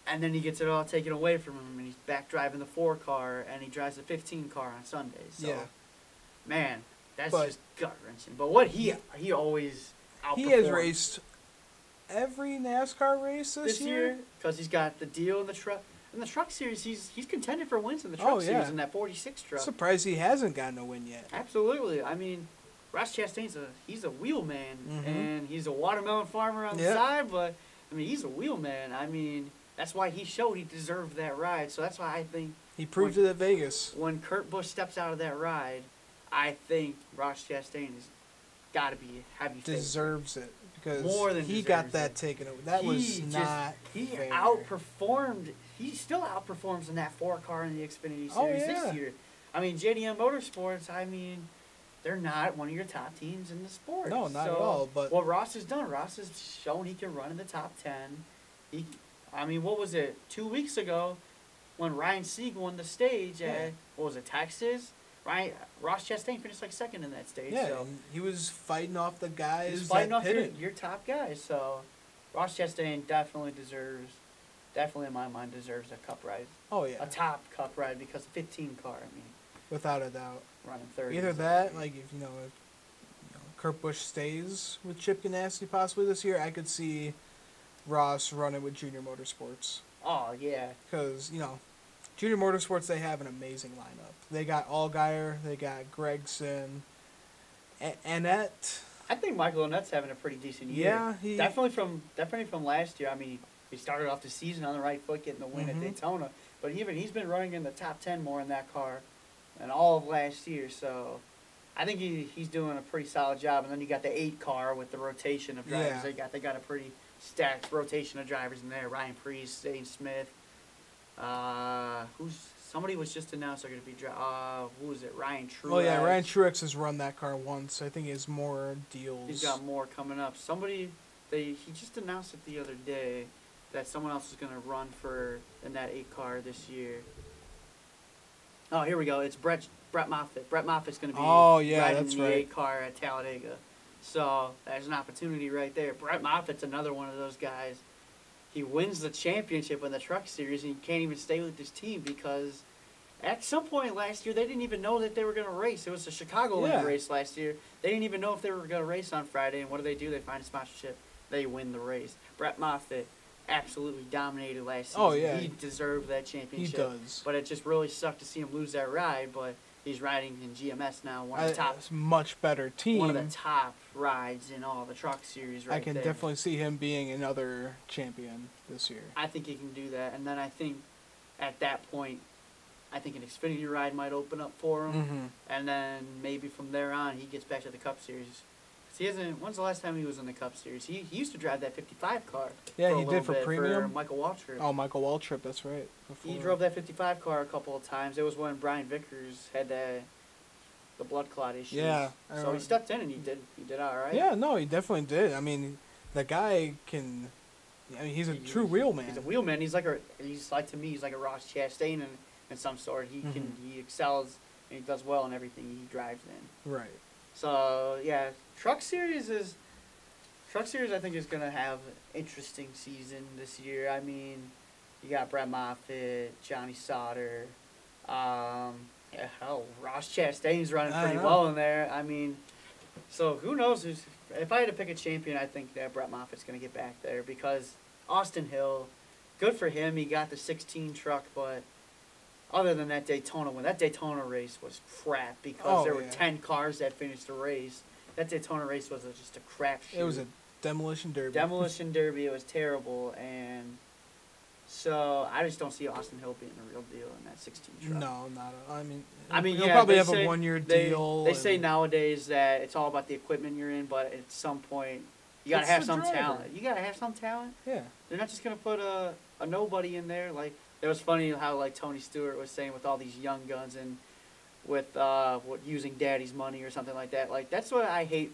And then he gets it all taken away from him, and he's back driving the 4 car, and he drives the 15 car on Sundays. So, Yeah. man, that's But- just gut wrenching. But what he always outperforms He has raced every NASCAR race this year because he's got the deal in the truck. In the truck series, he's contended for wins in the truck Oh, yeah. series in that 46 truck. Surprised he hasn't gotten a win yet. Absolutely. I mean, Ross Chastain's he's a wheelman, and he's a watermelon farmer on the Yep. side, but I mean, he's a wheelman. I mean, that's why he showed he deserved that ride. So that's why I think He proved it at Vegas. when Kurt Busch steps out of that ride, I think Ross Chastain has got to be heavy favorite. Deserves it because More than he got deserves that it. taken away. That was not He fair. outperformed. He still outperforms in that 4 car in the Xfinity Series Oh, yeah. this year. I mean, JDM Motorsports. I mean, they're not one of your top teams in the sport. No, not So, at all. But what Ross has done, Ross has shown he can run in the top 10. I mean, what was it, 2 weeks ago when Ryan Sieg won the stage at, what was it, Texas? Right? Ross Chastain finished like second in that stage. yeah, So and he was fighting off the guys he's fighting that off pitted. your top guys. So Ross Chastain definitely in my mind, deserves a cup ride. Oh yeah, A top cup ride because 15 car, I mean, without a doubt. running 30. Either that, like if Kurt Busch stays with Chip Ganassi possibly this year, I could see Ross running with Junior Motorsports Oh, yeah. because Junior Motorsports, they have an amazing lineup. They got Allgaier, they got Gregson, Annette. I think Michael Annette's having a pretty decent year. Yeah, he Definitely from last year. I mean, he started off the season on the right foot, getting the win at Mhm. Daytona. But he's been running in the top 10 more in that car than all of last year. So I think he's doing a pretty solid job. And then you got the 8 car with the rotation of drivers. Yeah. They got a pretty stacked rotation of drivers in there. Ryan Preece, Zane Smith. Somebody was just announced they're going to be who was it? Ryan Truex. Oh yeah, Ryan Truex has run that car once. I think he has more deals. He's got more coming up. He just announced it the other day that someone else is going to run in that 8 car this year. Oh, here we go. It's Brett Moffitt. Brett Moffitt's going to be riding that's in the right. 8 car at Talladega. So there's an opportunity right there. Brett Moffitt's another one of those guys. He wins the championship in the Truck Series, and he can't even stay with his team because at some point last year, they didn't even know that they were going to race. It was the Chicagoland race last year. They didn't even know if they were going to race on Friday, and what do? They find a sponsorship. They win the race. Brett Moffitt absolutely dominated last season. Oh, yeah. He deserved that He championship. does. But it just really sucked to see him lose that ride, but he's riding in GMS now, one of the top It's a much better team. one of the top rides in all the Truck Series right I can there. definitely see him being another champion this year. I think he can do that. And then I think at that point, I think an Xfinity ride might open up for him. Mm-hmm. And then maybe from there on, he gets back to the Cup Series. 'Cause he hasn't. When's the last time he was in the Cup Series? He used to drive that 55 car. Yeah, for a he little did for bit Premium. Michael Waltrip. Oh, Michael Waltrip, that's right. He Before. drove that 55 car a couple of times. It was when Brian Vickers had the blood clot issues. Yeah, I So he remember. stepped in and he did all right. Yeah, no, he definitely did. I mean, the guy can. I mean, he's a true wheel man. He's a wheelman. He's like to me, he's like a Ross Chastain in some sort. He excels and he does well in everything he drives in. Right. So yeah, Truck Series I think is gonna have an interesting season this year. I mean, you got Brett Moffitt, Johnny Sauter, Ross Chastain's running I pretty know. well in there. I mean, so who knows? If I had to pick a champion, I think that Brett Moffitt's gonna get back there because Austin Hill, good for him. He got the 16 truck, but other than that Daytona one. That Daytona race was crap because Oh, there were yeah. 10 cars that finished the race. That Daytona race was just a crap shoot. It was a demolition derby. demolition derby. It was terrible, and so I just don't see Austin Hill being a real deal in that 16 truck. No, not. I mean, he'll yeah, probably they have say- a 1 year They, deal. they say and- nowadays that it's all about the equipment you're in, but at some point you gotta It's have the some driver. talent. You gotta have some talent. Yeah. They're not just gonna put a nobody in there. Like it was funny how like Tony Stewart was saying with all these young guns and with using daddy's money or something like that. Like that's what I hate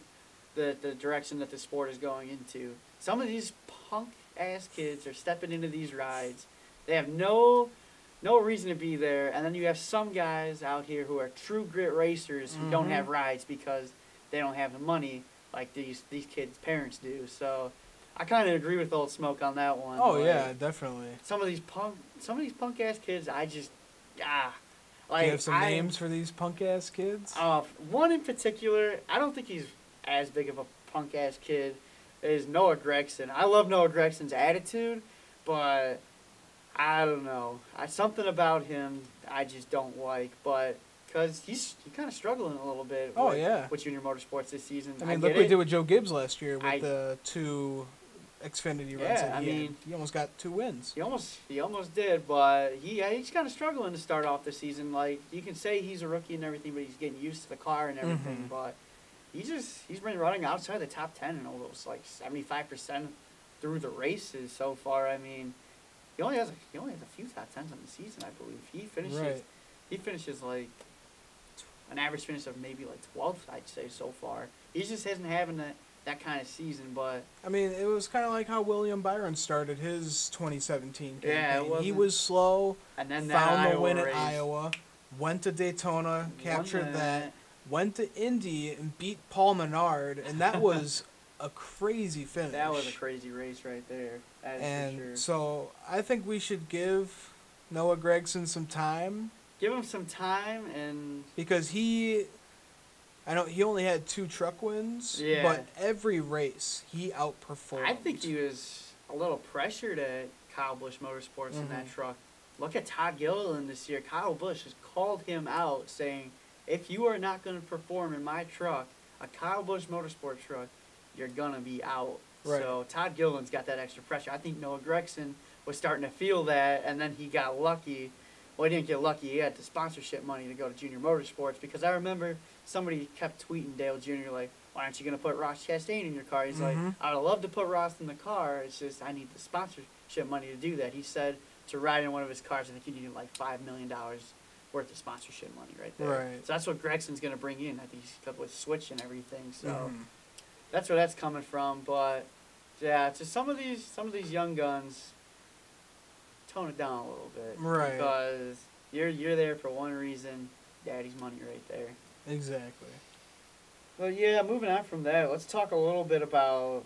the direction that the sport is going into. Some of these punk ass kids are stepping into these rides. They have no reason to be there, and then you have some guys out here who are true grit racers who don't Mhm. have rides because they don't have the money like these kids' parents do. So I kind of agree with Old Smoke on that one. Oh Like, yeah, definitely. some of these punk ass kids, I just Do like you have some names for these punk ass kids? one in particular, I don't think he's as big of a punk ass kid as Noah Gregson. I love Noah Gregson's attitude, but I don't know. Something about him I just don't like, but because he's kind of struggling a little bit. Oh, with, yeah. with junior motorsports this season. I mean, get look what he it. did with Joe Gibbs last year with I- the 2 Xfinity runs. Yeah, that I he had. mean- he almost got 2 wins. He almost did, but he's kind of struggling to start off the season. Like you can say he's a rookie and everything, but he's getting used to the car and everything. Mhm. But he's been running outside the top 10 in almost like 75% through the races so far. I mean, he only has a few top 10s on the season, I believe. Right. He finishes like an average finish of maybe like 12th, I'd say so far. He just isn't having that kind of season, but I mean, it was kind of like how William Byron started his 2017 campaign. Yeah, it He wasn't- was slow, and then that found the Iowa win race, at Iowa, went to Daytona, won captured that, went to Indy and beat Paul Menard, and that was a crazy finish. That was a crazy race right there. That is And for sure. so I think we should give Noah Gregson some time Give him some time and because I know he only had 2 truck wins, Yeah. but every race he outperformed. I think he was a little pressured at Kyle Busch Motorsports in that Mhm. truck. Look at Todd Gilliland this year. Kyle Busch has called him out saying, if you are not going to perform in my truck, a Kyle Busch Motorsport truck, you're going to be out. Right. So Todd Gilliland's got that extra pressure. I think Noah Gregson was starting to feel that, and then he got lucky. Well, he didn't get lucky. He had the sponsorship money to go to Junior Motorsports because I remember somebody kept tweeting Dale Jr. like, why aren't you going to put Ross Chastain in your car? He's Mhm. like, I would love to put Ross in the car. It's just I need the sponsorship money to do that. He said to ride in one of his cars, I think he needed like $5 million worth of sponsorship money right there. Right. So that's what Gregson's going to bring in. I think he's got with Switch and everything. So Mhm. that's where that's coming from. But yeah, to some of these young guns, tone it down a little bit, Right. Because you're there for one reason, daddy's money right there. Exactly. Well, yeah, moving on from that, let's talk a little bit about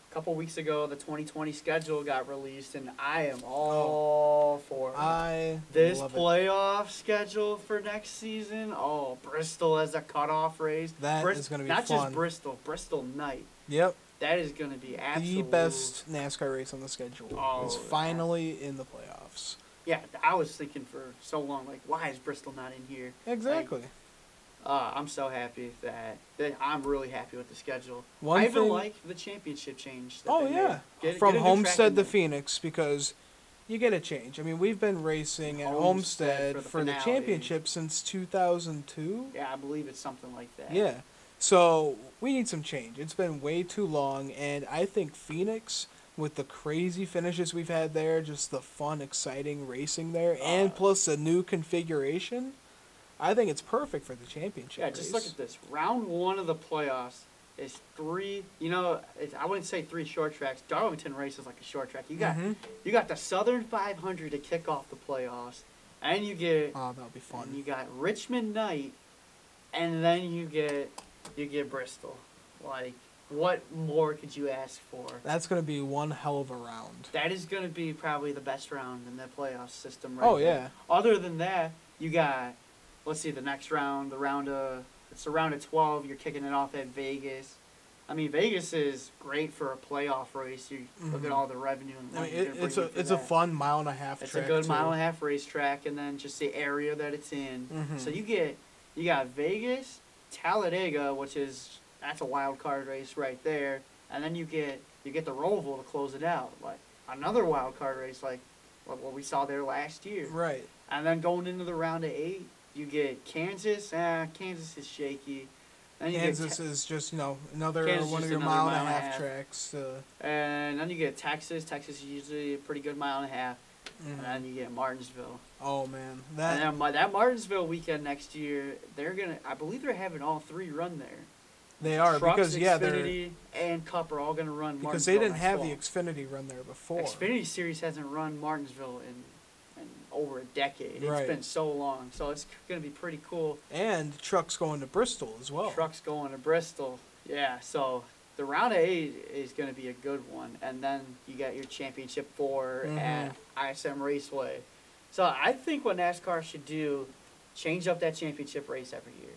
a couple weeks ago, the 2020 schedule got released, and I am all for it. I This love it. playoff schedule for next season, Bristol as a cutoff race. That is gonna be not fun. just Bristol Night. Yep. That is going to be The absolute. best NASCAR race on the schedule. Oh, It's finally in the playoffs. Yeah, I was thinking for so long, like, why is Bristol not in here? Exactly. I'm so happy that I'm really happy with the schedule. One I even thing- like the championship change. That Oh they yeah, made. from get a new track Homestead in to there. Phoenix because you get a change. I mean, we've been racing at Homestead Homestead for the for the finale. championship since 2002. Yeah, I believe it's something like that. Yeah. So we need some change. It's been way too long, and I think Phoenix, with the crazy finishes we've had there, just the fun, exciting racing there, and plus a new configuration, I think it's perfect for the championship. Yeah, just look at this. Round one of the playoffs is 3. I wouldn't say 3 short tracks. Darlington race is like a short track. You got the Southern 500 to kick off the playoffs, and you get Oh, that'll be and you fun. got Richmond Night, and then you get Bristol. Like, what more could you ask for? That's gonna be one hell of a round. That is going to be probably the best round in the playoff system right Oh there. yeah. Other than that, you got, let's see, the next round, it's the round of 12. You're kicking it off at Vegas. I mean, Vegas is great for a playoff race. You look at all the revenue and I money mean, you're gonna it's bring a in for it's a that. fun mile and a half It's track a good too. mile and a half racetrack, and then just the area that it's in. Mhm. So you got Vegas, Talladega, that's a wild card race right there, and then you get the Roval to close it out, like another wild card race, like what we saw there last year. Right. And then going into the round of 8, you get Kansas. Kansas is shaky. Then you Kansas is just another Kansas one is of your another mile and a half tracks. and then you get Texas. Texas is usually a pretty good mile and a half. Mhm. And then you get Martinsville. Oh man, And then that Martinsville weekend next year, I believe they're having all 3 run there. they are Trucks, because they're Xfinity, and Cup are all going to run because Martinsville they didn't next have fall. the Xfinity run there before. Xfinity Series hasn't run Martinsville in over a decade. Right. It's been so long. So it's going to be pretty cool. And trucks going to Bristol as well. Trucks going to Bristol. Yeah, so the round of 8 is going to be a good one. And then you got your championship 4 at ISM Raceway. So I think what NASCAR should do, change up that championship race every year.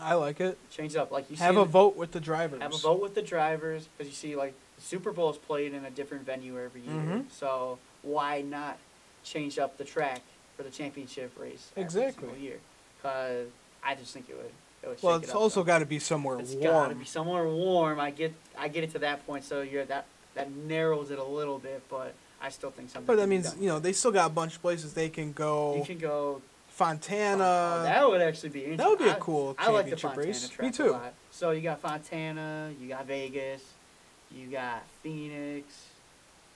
I like it. Change it up. Like you Have see a vote with the drivers. Have a vote with the drivers, because you see, like, the Super Bowl is played in a different venue every year. Mhm. So why not change up the track for the championship race every Exactly. single year? Because I just think it would Well, shake it's it up also some. got to be somewhere It's got to warm. be somewhere warm. I get it to that point, so that narrows it a little bit, but I still think something. But that can be means done. they still got a bunch of places they can go. You can go. Fontana. That would actually be interesting. That would be a cool I like the championship Fontana race. track Me a too. lot. So you got Fontana, you got Vegas, you got Phoenix.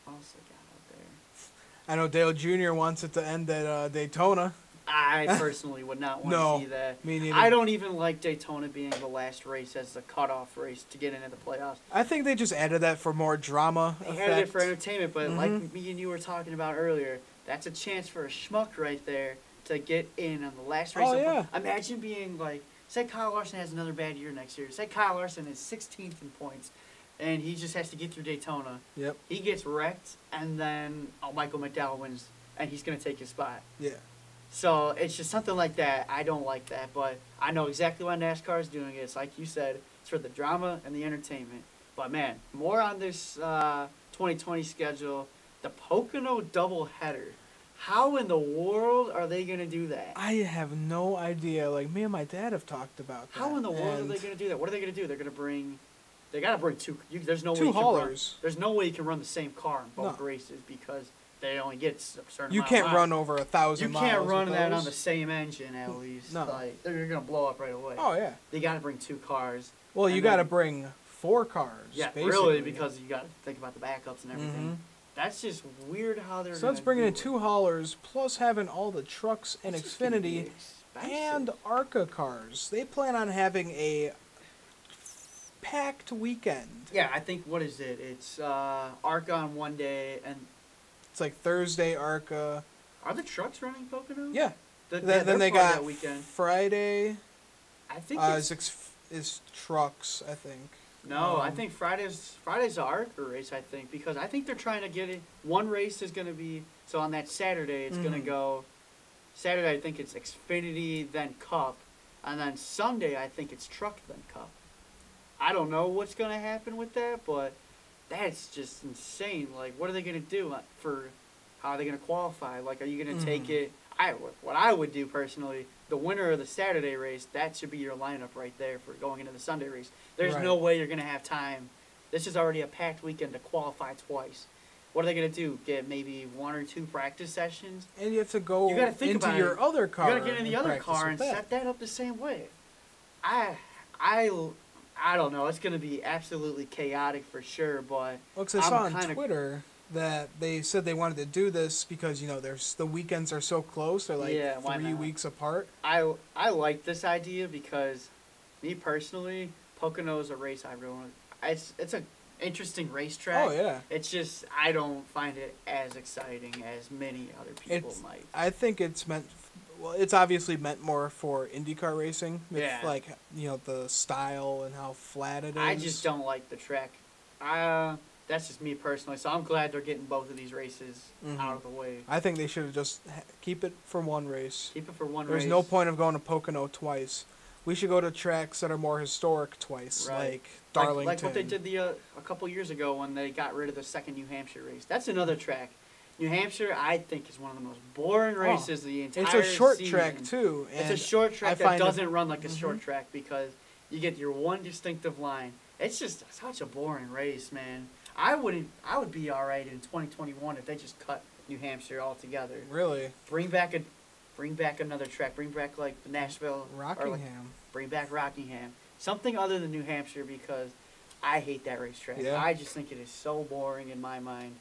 What else they got out there? I know Dale Jr. wants it to end at Daytona. I personally would not want No, to see that. me neither. I don't even like Daytona being the last race as the cutoff race to get into the playoffs. I think they just added that for more drama. They effect. had it for entertainment, but like Mhm. me and you were talking about earlier, that's a chance for a schmuck right there to get in on the last race. Oh, yeah. Imagine being like, say Kyle Larson has another bad year next year. Say Kyle Larson is 16th in points, and he just has to get through Daytona. Yep. He gets wrecked, and then Michael McDowell wins, and he's going to take his spot. Yeah. So it's just something like that. I don't like that, but I know exactly why NASCAR is doing it. It's like you said, it's for the drama and the entertainment. But man, more on this 2020 schedule. The Pocono doubleheader. How in the world are they going to do that? I have no idea. Like, me and my dad have talked about that. How in the world are and they going to do that? What are they going to do? They got to bring 2. There's no way two you can haulers. There's no way you can run the same car in both No. races because they only get a certain You amount can't of run miles. over 1,000 You miles. can't run with that those. on the same engine at least. No. Like they're gonna blow up right away. Oh, yeah. They got to bring 2 cars. Well, you And got to then- bring 4 cars. Yeah, basically. really, because you got to think about the backups and everything. Mhm. That's just weird how they're. So that's gonna bringing do in it. 2 haulers, plus having all the trucks and It's just gonna be Xfinity expensive. and ARCA cars. They plan on having a packed weekend. Yeah, I think what is it? It's ARCA on one day, and It's like Thursday ARCA. are the trucks running Pocono? Yeah. Then Then they got that weekend. Friday I think is trucks, I think. no. I um, think Friday's the ARCA race. I think because I think they're trying to get it. One race is going to be so on that Saturday. It's going to Mhm. go. Saturday I think it's Xfinity then Cup, and then Sunday I think it's Truck then Cup. I don't know what's going to happen with that, but that's just insane. Like, what are they going to do for? How are they going to qualify? Like, are you going to take Mhm. it? What I would do personally, the winner of the Saturday race, that should be your lineup right there for going into the Sunday race. There's Right. no way you're going to have time. This is already a packed weekend to qualify twice. What are they going to do? Get maybe 1 or 2 practice sessions? And you have to go You gotta think into about your it. other car. You got to get in the and other practice car with and set that up the same way. I don't know. It's going to be absolutely chaotic for sure, but Well, 'cause I I'm saw on kinda- Twitter that they said they wanted to do this because there's the weekends are so close. They're like Yeah, why 3 not? weeks apart. I like this idea because me personally, Pocono is a race I really want. It's an interesting racetrack. Oh yeah. It's just I don't find it as exciting as many other people It's- might. I think it's meant. Well, it's obviously meant more for IndyCar racing. With Yeah. like the style and how flat it is. I just don't like the track. That's just me personally. So I'm glad they're getting both of these races Mhm. out of the way. I think they should have just keep it for one race. Keep it for one There's race. no point of going to Pocono twice. we should go to tracks that are more historic twice, Right. like Darlington. Like what they did a couple years ago when they got rid of the second New Hampshire race. That's another track. New Hampshire, I think, is one of the most boring races the entire It's a short season. track too. It's and a short track I that find doesn't run like a short track because you get your one distinctive line. It's just such a boring race, man. I would be all right in 2021 if they just cut New Hampshire altogether. Really, Bring back another track. Bring back like the Nashville or like, Rockingham. bring back Rockingham. Something other than New Hampshire because I hate that racetrack. Yeah. I just think it is so boring in my mind.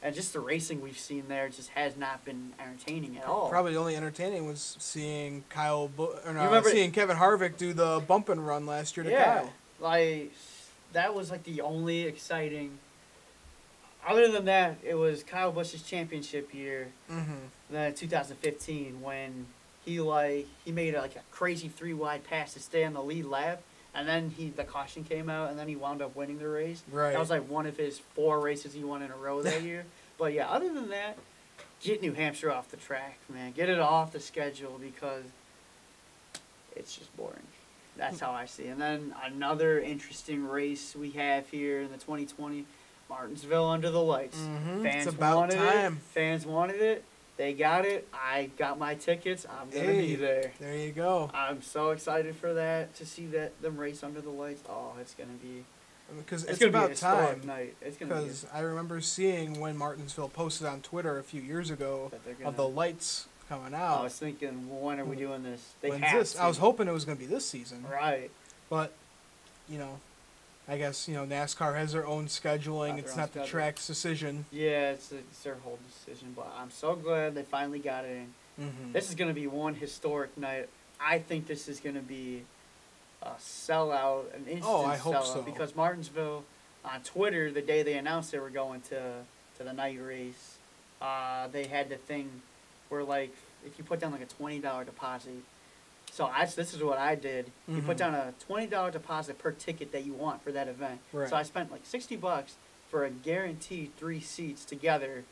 And just the racing we've seen there just has not been entertaining at all. Probably the only entertaining was seeing remember- seeing Kevin Harvick do the bump and run last year to Yeah, Kyle. like that was like the only exciting. Other than that, it was Kyle Busch's championship year, Mm-hmm. the 2015, when he made a crazy 3-wide pass to stay on the lead lap, and then the caution came out, and then he wound up winning the race. Right. That was like one of his 4 races he won in a row that year. But yeah, other than that, get New Hampshire off the track, man. Get it off the schedule because it's just boring. That's how I see it. And then another interesting race we have here in the 2020, Martinsville under the lights. Mhm. Fans It's about wanted time. it. Fans wanted it. They got it. I got my tickets. I'm going to be there. There you go. I'm so excited for that, to see them race under the lights. Oh, it's going to be... Because It's it's gonna be a about historic time. night. It's gonna be Because I remember seeing when Martinsville posted on Twitter a few years ago that they're of the gonna. lights coming I out. was thinking, when are we doing this? They When's have this? to. I was hoping it was going to be this season. Right. But, I guess, NASCAR has their own scheduling. Got their It's own not the schedule. track's decision. Yeah, it's their whole decision, but I'm so glad they finally got it in. Mm-hmm. This is gonna be one historic night. I think this is gonna be a sellout, an instant Oh, I hope sellout, so. because Martinsville, on Twitter, the day they announced they were going to the night race, they had the thing where if you put down like a $20 deposit. So this is what I did. You put Mhm. down a $20 deposit per ticket that you want for that event. Right. So I spent like $60 for a guaranteed 3 seats together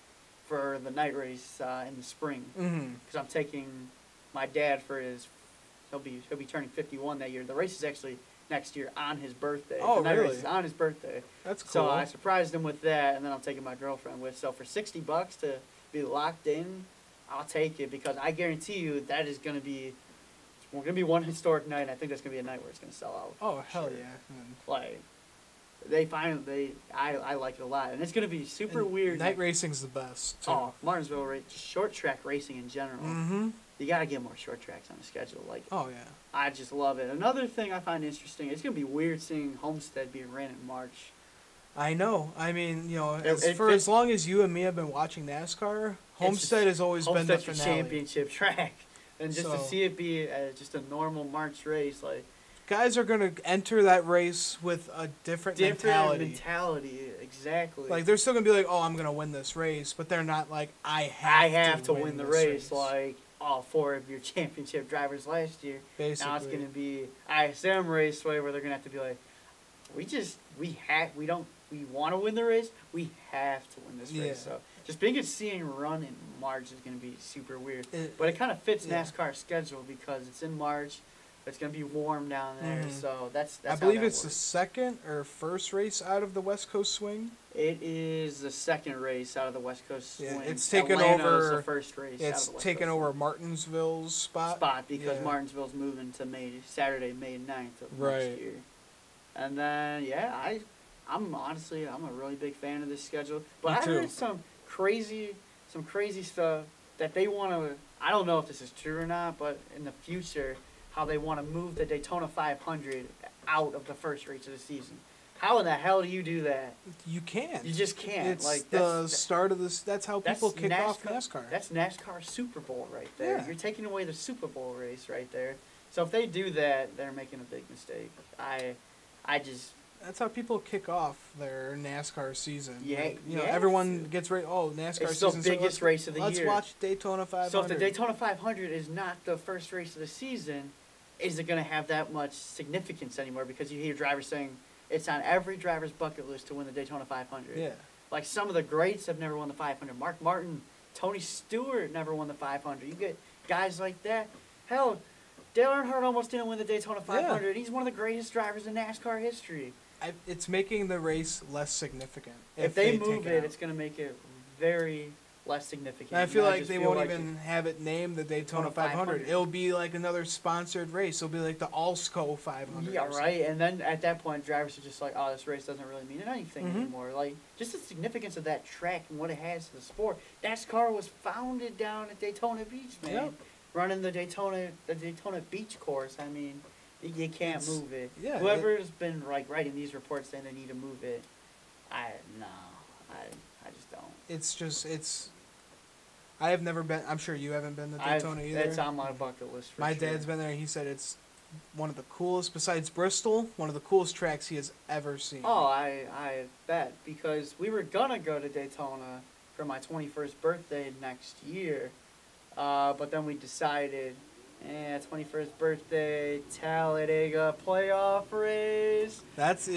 for the night race in the spring. Mm-hmm. Because I'm taking my dad for he'll be turning 51 that year. The race is actually next year on his birthday. Oh, the night race really? is on his birthday. That's cool. So I surprised him with that, and then I'm taking my girlfriend with. So for $60 to be locked in, I'll take it because I guarantee you that is going to be. We're gonna be one historic night. And I think that's gonna be a night where it's gonna sell out. Oh, hell Sure. yeah. And Like, I like it a lot, and it's gonna be super weird. Night racing's the best, too. Oh, Martinsville race, short track racing in general. Mm-hmm. You gotta get more short tracks on the schedule. Like, Oh, yeah. I just love it. Another thing I find interesting, it's gonna be weird seeing Homestead being ran in March. I know. I mean, It for fits- as long as you and me have been watching NASCAR, Homestead has always been the Homestead's your finale. championship track, and just to So- see it be just a normal March race, like Guys are going to enter that race with a different mentality. exactly. Like, they're still going to be like, oh, I'm going to win this race, but they're not like, I have to win the this race, like all 4 of your championship drivers last year. Basically. Now it's gonna be ISM raceway where they're gonna have to be like, we want to win the race. We have to win this race. Yeah. So just being at seeing run in March is gonna be super weird. It- But it kind of fits yeah. NASCAR's schedule because it's in March. It's gonna be warm down there, Mhm. so that's I how believe that it's the works. second or first race out of the West Coast swing. It is the second race out of the West Coast Yeah, swing. it's taken Atlanta's over- the first race. out It's of the West taken Coast over Martinsville's spot. because Yeah. Martinsville's moving to Saturday, May 9th of Right. next year. And then I'm a really big fan of this schedule. But Me I too. heard some crazy stuff that they want to. I don't know if this is true or not, but in the future, how they want to move the Daytona 500 out of the first race of the season. How in the hell do you do that? You can't. You just can't. It's like the start of this. That's how that's people kick off NASCAR. That's NASCAR Super Bowl right there. Yeah. You're taking away the Super Bowl race right there. So if they do that, they're making a big mistake. That's how people kick off their NASCAR season. Yeah, Like, yes. everyone gets ready. Oh, NASCAR It's the season. so biggest let's- race of the Let's year. watch Daytona 500. So if the Daytona 500 is not the first race of the season, is it going to have that much significance anymore? Because you hear drivers saying it's on every driver's bucket list to win the Daytona 500. Yeah. Like some of the greats have never won the 500. Mark Martin, Tony Stewart never won the 500. You get guys like that. Hell, Dale Earnhardt almost didn't win the Daytona 500. He's one of the greatest drivers in NASCAR history. It's making the race less significant. If they take move it it, out. it's going to make it very less significant. And I feel And like just they feel won't like even have it named the Daytona Daytona 500. 500. It'll be like another sponsored race. It'll be like the Allsco 500. Yeah, or something. right. And then at that point, drivers are just like, oh, this race doesn't really mean anything Mhm. anymore. Like, just the significance of that track and what it has to the sport. NASCAR was founded down at Daytona Beach, man. Yep. Running the Daytona Beach course. I mean, you can't It's- move it. yeah, Whoever's been like writing these reports saying they need to move it, I just don't. It's. I have never been. I'm sure you haven't been to Daytona either. It's on my bucket list for My sure. dad's been there. He said it's one of the coolest, besides Bristol, one of the coolest tracks he has ever seen. Oh, I bet, because we were gonna go to Daytona for my 21st birthday next year, but then we decided, 21st birthday, Talladega playoff race. That's Hell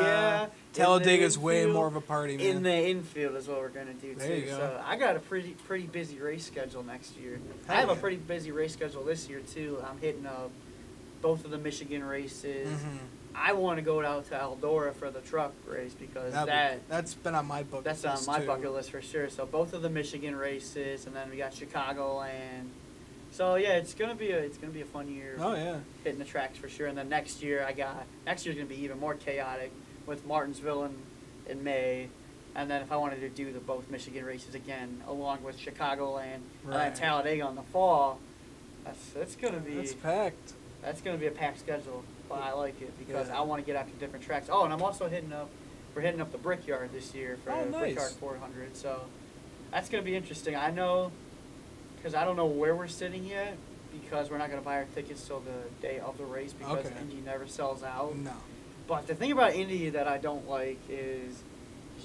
yeah! Talladega's In the way infield- more of a party, man. In the infield is what we're gonna do There too. you go. So I got a pretty busy race schedule next year. I Hell have a yeah. pretty busy race schedule this year too. I'm hitting up both of the Michigan races. Mhm. I want to go out to Eldora for the truck race because That's been on my bucket that's list on my too. bucket list for sure. So both of the Michigan races, and then we got Chicagoland. So yeah, it's gonna be a fun year. Oh yeah. Hitting the tracks for sure. And then next year's gonna be even more chaotic with Martinsville in May. And then if I wanted to do both Michigan races again, along with Chicagoland and Right. then Talladega in the fall, that's gonna be It's packed. that's gonna be a packed schedule. But I like it because Yeah. I want to get out to different tracks. Oh, and I'm also we're hitting up the Brickyard this year for Oh, nice. Brickyard 400. So that's gonna be interesting. I know, because I don't know where we're sitting yet, because we're not gonna buy our tickets till the day of the race because Okay. Indy never sells out. No. But the thing about Indy that I don't like is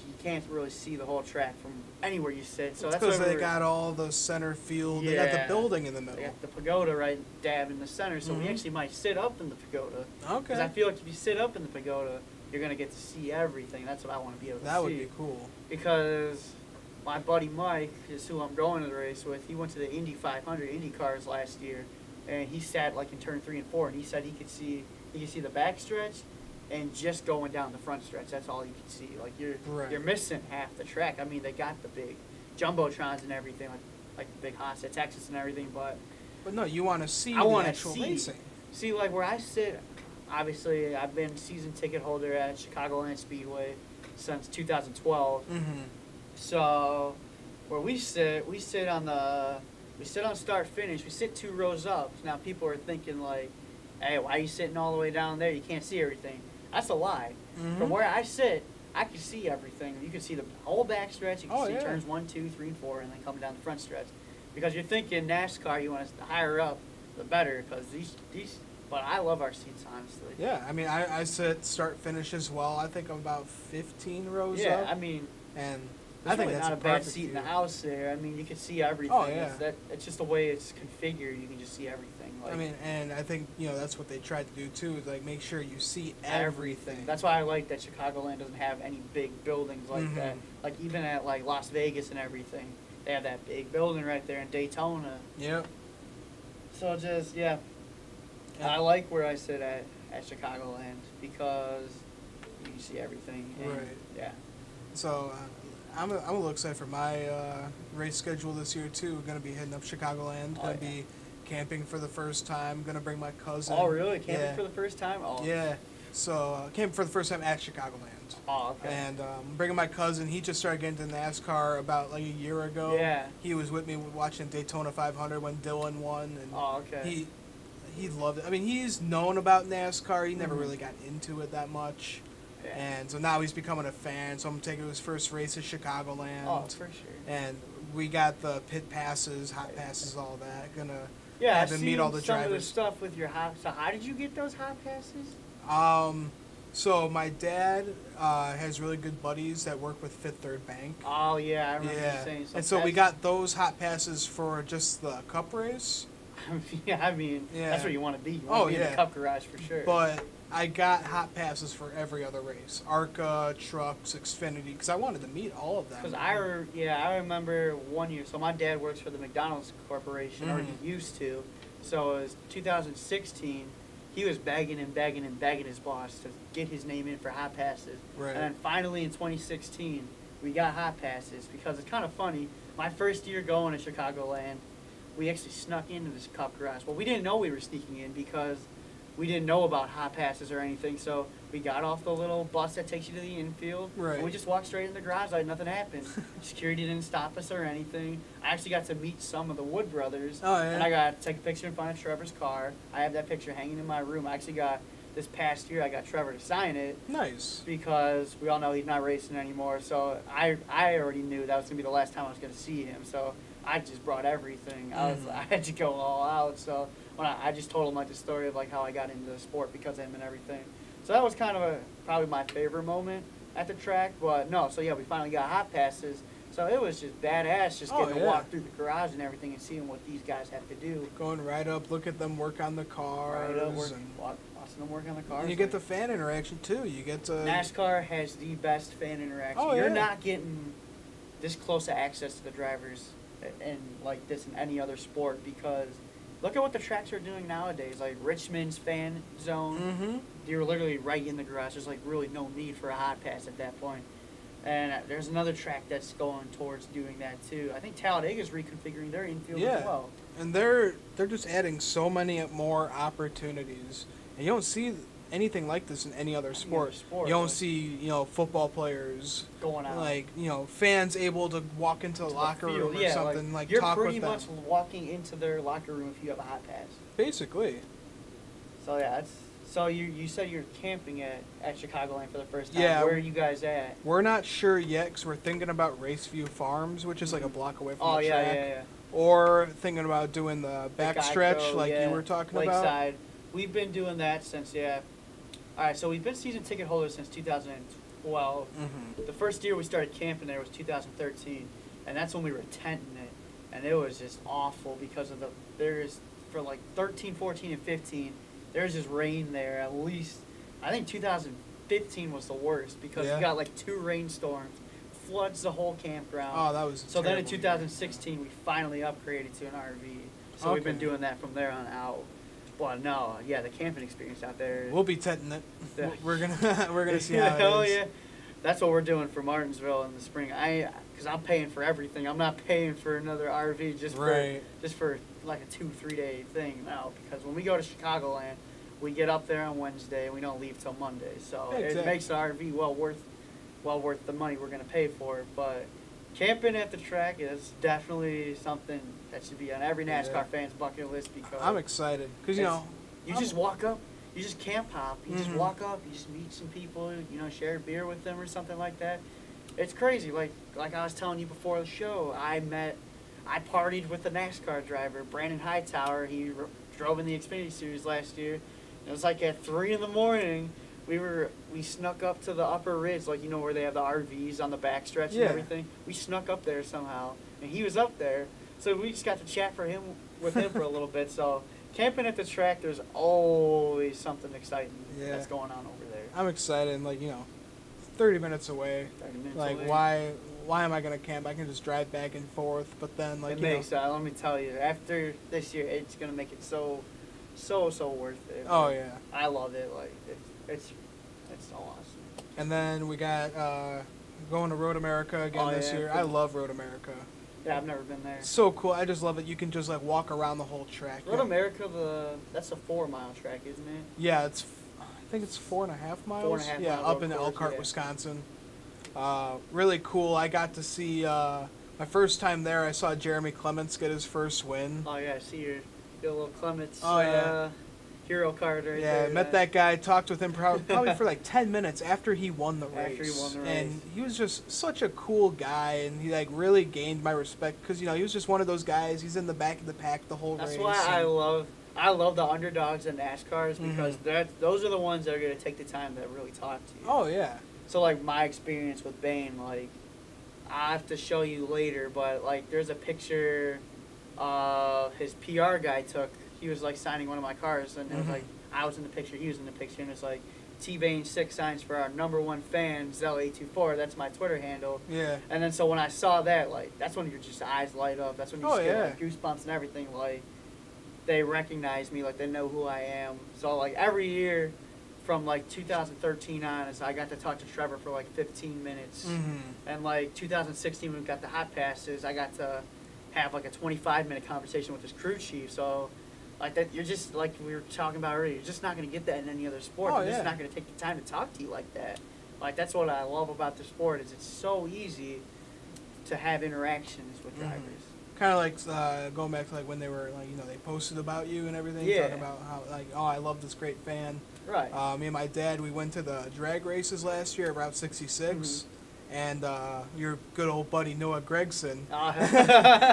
you can't really see the whole track from anywhere you sit. So It's that's because why they we're- got all the center field. They got Yeah. the building in the they middle. got the pagoda right dab in the center. So we Mhm. actually might sit up in the pagoda. Because I Okay. feel like if you sit up in the pagoda, you're gonna get to see everything. That's what I want to be able to That see. would be cool. Because my buddy Mike is who I'm going to the race with. He went to the Indy 500 Indy cars last year, and he sat like in turn 3 and 4, and he said he could see the back stretch, and just going down the front stretch. That's all you can see. Like Right. you're missing half the track. I mean, they got the big jumbotrons and everything, like the big Haas at Texas and everything, but. But no, you want to see I the wanna actual see. racing. See, like where I sit, obviously I've been season ticket holder at Chicagoland Speedway since 2012. Mm-hmm. So where we sit on start finish. We sit 2 rows up. Now people are thinking like, hey, why are you sitting all the way down there? You can't see everything. That's a lie. Mhm. From where I sit, I can see everything. You can see the whole back stretch. You can Oh, see yeah. turns 1, 2, 3, and 4, and then coming down the front stretch. Because you're thinking NASCAR, you want to higher up, the better. Because these. But I love our seats, honestly. Yeah, I mean, I sit start finish as well. I think I'm about 15 rows Yeah, up. I mean, And I I think really that's not a a bad perfect seat in the view. house there. I mean, you can see everything. Oh, yeah. It's just the way it's configured. You can just see everything. Like, I mean, and I think, that's what they tried to do too, is like make sure you see everything. That's why I like that Chicagoland doesn't have any big buildings like Mhm. that. Like even at like Las Vegas and everything, they have that big building right there in Daytona. Yep. So just yeah, Yeah. I like where I sit at Chicagoland because you can see everything. And, Right. Yeah. So I'm a little excited for my race schedule this year too. Going to be heading up Chicagoland. Oh, Going to yeah. be camping for the first time. Going to bring my cousin. Oh really? Camping Yeah. for the first time? Oh. Yeah. So camping for the first time at Chicagoland. Oh okay. And bringing my cousin. He just started getting into NASCAR about like a year ago. Yeah. He was with me watching Daytona 500 when Dylan won, and Oh okay. he loved it. I mean, he's known about NASCAR. He never Mhm. really got into it that much. Yeah. And so now he's becoming a fan. So I'm taking him to his first race at Chicagoland. Oh for sure. And we got the pit passes, hot passes, all that. Gonna Yeah, have I've him meet seen all the some of the drivers. stuff with your hot. So how did you get those hot passes? So my dad has really good buddies that work with Fifth Third Bank. Oh yeah, I remember you Yeah. saying something. And so we got those hot passes for just the cup race. Yeah, I mean, Yeah. that's where you want to be. You want Oh, to be in yeah. the Cup Garage for sure. But I got hot passes for every other race. ARCA, Trucks, Xfinity, because I wanted to meet all of them. Because I remember one year. So my dad works for the McDonald's Corporation, or Mhm. he used to. So it was 2016. He was begging his boss to get his name in for hot passes. Right. And then finally in 2016, we got hot passes because it's kind of funny. My first year going to Chicagoland, we actually snuck into this Cup garage. Well, we didn't know we were sneaking in because we didn't know about hot passes or anything. So we got off the little bus that takes you to the infield. Right. And we just walked straight in the garage like nothing happened. Security didn't stop us or anything. I actually got to meet some of the Wood brothers. Oh, yeah. And I got to take a picture in front of Trevor's car. I have that picture hanging in my room. I actually got, this past year, I got Trevor to sign it. Nice. Because we all know he's not racing anymore. So I already knew that was going to be the last time I was going to see him. So I just brought everything. I had to go all out. So when I just told him like the story of like how I got into the sport because of him and everything. So that was kind of probably my favorite moment at the track. But no, so yeah, we finally got hot passes. So it was just badass just getting to walk through the garage and everything and seeing what these guys have to do. Going right up, look at them work on the cars. Right up, watching them work on the cars. And you get the fan interaction too. You get to... NASCAR has the best fan interaction. Oh, You're yeah. not getting this close of access to the drivers and like this in any other sport because look at what the tracks are doing nowadays. Like Richmond's fan zone, Mm-hmm. you're literally right in the garage. There's like really no need for a hot pass at that point. And there's another track that's going towards doing that too. I think Talladega's reconfiguring their infield as well. And they're just adding so many more opportunities. And you don't see anything like this in any other sport. You don't see, football players going out, like, fans able to walk into the locker room or something, like you're talk with pretty them. much walking into their locker room if you have a hot pass. Basically. So yeah, so you said you're camping at Chicagoland for the first time. Yeah. Where are you guys at? We're not sure yet because we're thinking about Raceview Farms, which is like a block away from the track. Yeah. Or thinking about doing the backstretch Geico, like you were talking Lakeside. We've been doing that since, All right, so we've been season ticket holders since 2012. Mm-hmm. The first year we started camping there was 2013, and that's when we were tenting it. And it was just awful because of for like 13, 14, and 15, there's just rain there at least. I think 2015 was the worst because we got like 2 rainstorms, floods the whole campground. Oh, that was So then in terrible 2016, we finally upgraded to an RV. So we've been doing that from there on out. But no, yeah, the camping experience out there. We'll be tenting it. Yeah. We're gonna see how it Hell is. yeah. That's what we're doing for Martinsville in the spring. Because I'm paying for everything. I'm not paying for another RV just for like a 2-3 day thing now. Because when we go to Chicagoland, we get up there on Wednesday and we don't leave till Monday. So it makes the RV well worth the money we're gonna pay for it. But camping at the track is definitely something that should be on every NASCAR fan's bucket list because I'm excited because you just walk up, you just camp hop, you just walk up, you just meet some people, share a beer with them or something like that. It's crazy. Like I was telling you before the show, I partied with the NASCAR driver, Brandon Hightower. He drove in the Xfinity Series last year. It was like at 3 in the morning. We snuck up to the upper ridge, like where they have the RVs on the backstretch and everything. We snuck up there somehow, and he was up there, so we just got to chat with him for a little bit. So camping at the track, there's always something exciting that's going on over there. I'm excited, and 30 minutes away. 30 minutes like away. why am I gonna camp? I can just drive back and forth. But then let me tell you, after this year, it's gonna make it so worth it. Oh yeah. I love it. Like it's so awesome. And then we got going to Road America again this year. I love Road America. Yeah, I've never been there. So cool. I just love it. You can just walk around the whole track. Road America, that's a 4-mile track, isn't it? Yeah, I think it's 4.5 miles. 4.5 yeah, miles up in Elkhart, Wisconsin. Really cool. I got to see my first time there. I saw Jeremy Clements get his first win. Oh yeah, I see your little Clements. Oh yeah. Hero card right there. Yeah, met that guy, talked with him probably for like 10 minutes after he won the race. And he was just such a cool guy, and he really gained my respect because he was just one of those guys. He's in the back of the pack the whole race. That's why I love the underdogs in NASCARs because those are the ones that are going to take the time to really talk to you. Oh yeah. So my experience with Bane, I have to show you later, but there's a picture his PR guy took. He was signing one of my cars, and it was I was in the picture, he was in the picture, and it's T-Bane 6 signs for our #1 fan, Zell824. That's my Twitter handle. Yeah. And then so when I saw that, that's when your just eyes light up. That's when you just get goosebumps and everything. they recognize me, like they know who I am. So like every year from like 2013 on, is I got to talk to Trevor for like 15 minutes. Mm-hmm. And like 2016 when we got the hot passes, I got to have like a 25-minute conversation with his crew chief. So like that, you're just like we were talking about earlier, you're just not going to get that in any other sport. Oh, They're just yeah. not going to take the time to talk to you like that. Like that's what I love about the sport is it's so easy to have interactions with drivers. Kind of like going back to like when they were like, you know, they posted about you and everything, Yeah. talking about how like, oh, I love this great fan. Right. Me and my dad, we went to the drag races last year, Route 66, and your good old buddy Noah Gregson,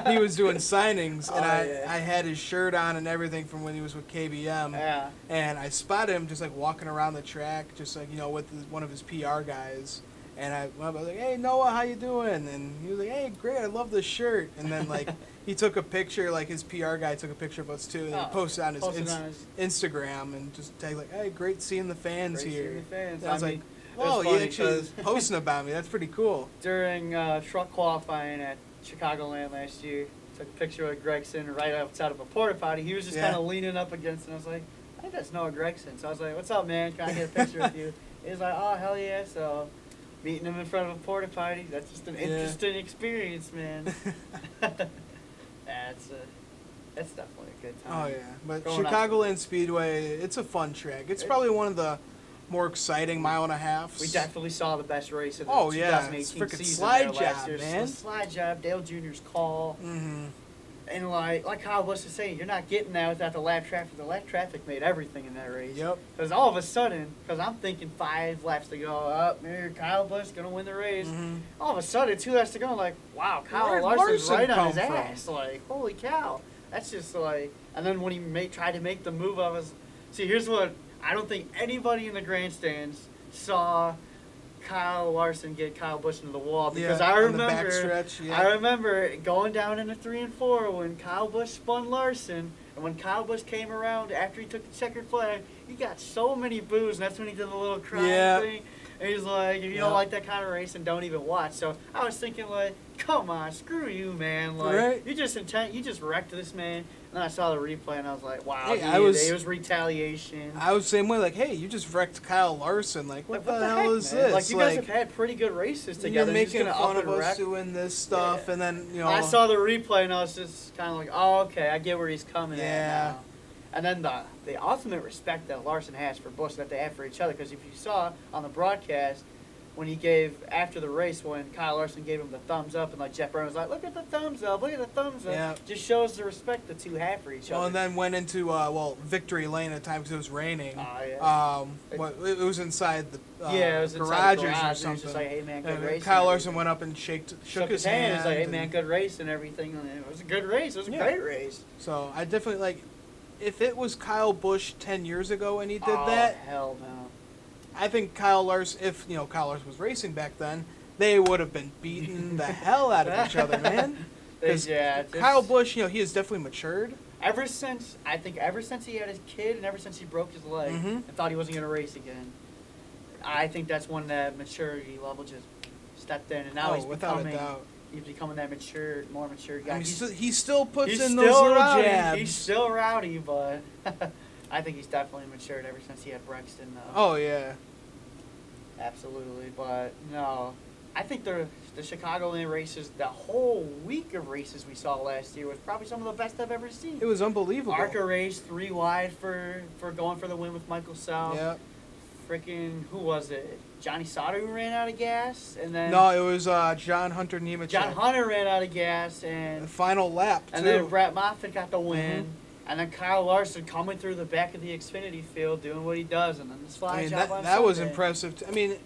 he was doing signings, and I had his shirt on and everything from when he was with KBM, Yeah. and I spotted him just like walking around the track, just like, you know, with one of his PR guys. And I went up, I was like, hey, Noah, how you doing? And he was like, hey, great, I love this shirt. And then, like, he took a picture, like, his PR guy took a picture of us, too, and he posted on his Instagram and just tagged, like, hey, great seeing the fans Great here. seeing the fans. And I was like, it oh, was he funny actually is 'cause posting about me. That's pretty cool. during truck qualifying at Chicagoland last year, took a picture with Gregson right outside of a porta potty. He was just Yeah. kind of leaning up against it. And I was like, I think that's Noah Gregson. So I was like, what's up, man? Can I get a picture with you? He was like, oh, hell yeah. So meeting him in front of a porta potty, that's just an interesting experience, man. That's definitely a good time. Oh, yeah. But Going Chicagoland Speedway, it's a fun track. It's probably one of the more exciting mile and a halves. We definitely saw the best race of the Oh, yeah. 2018 It's freaking season slide there last job, year. man. The slide job, Dale Jr.'s call. Mm-hmm. And like Kyle Busch is saying, you're not getting that without the lap traffic. The lap traffic made everything in that race. Yep. Because all of a sudden, because I'm thinking 5 laps to go, up here, Kyle Busch going to win the race. Mm-hmm. All of a sudden, 2 laps to go, I'm like, wow, Kyle Where'd Larson's Larson right on come his from? ass. Like, holy cow. That's just like, and then when he tried to make the move, I was, see, here's what, I don't think anybody in the grandstands saw Kyle Larson get Kyle Busch into the wall because Yeah, I on the remember, backstretch, yeah. I remember going down into 3 and 4 when Kyle Busch spun Larson, and when Kyle Busch came around after he took the checkered flag, he got so many boos, and that's when he did the little crying thing. And he's like, if you don't like that kind of racing, don't even watch. So I was thinking, like, come on, screw you, man. Like, you just wrecked this man. And then I saw the replay, and I was like, wow, Hey, it was retaliation. I was the same way, like, hey, you just wrecked Kyle Larson. Like, what the hell heck, is man? this? Like, you guys have had pretty good races together. You're making just fun gonna of up and us wreck? doing this stuff, and then, you know. I saw the replay, and I was just kind of like, oh, okay, I get where he's coming at now. And then the ultimate respect that Larson has for Busch that they have for each other, because if you saw on the broadcast, when he gave, after the race, when Kyle Larson gave him the thumbs up, and like Jeff Brown was like, look at the thumbs up, look at the thumbs up. Yeah. Just shows the respect the two have for each other. Well, and then went into, victory lane at times because it was raining. It was inside the it was garages inside the garage, or and he was something. just like, hey, man, good race. Kyle Larson went up and shook his hand. He was like, hey, man, good race and everything. And it was a good race. It was a great race. So I definitely, like, if it was Kyle Busch 10 years ago and he did that, hell no. I think Kyle Larson, if, you know, Kyle Larson was racing back then, they would have been beating the hell out of each other, man. Because Kyle Busch, you know, he has definitely matured. Ever since he had his kid and ever since he broke his leg and thought he wasn't going to race again, I think that's when that maturity level just stepped in. And now he's becoming that more mature guy. I mean, he still puts he's in still those little rowdy. jabs. He's still rowdy, but I think he's definitely matured ever since he had Brexton. Oh, yeah. Absolutely, but no. I think the Chicagoland races, the whole week of races we saw last year was probably some of the best I've ever seen. It was unbelievable. Arca race 3 wide for going for the win with Michael South. Yep. Freaking, who was it? Johnny Sauter who ran out of gas, and then no, it was John Hunter Nemechek. John Hunter ran out of gas, and the final lap too. And then Brett Moffitt got the win. And then Kyle Larson coming through the back of the Xfinity field doing what he does, and then the slide job on that was Sunday. impressive. I mean,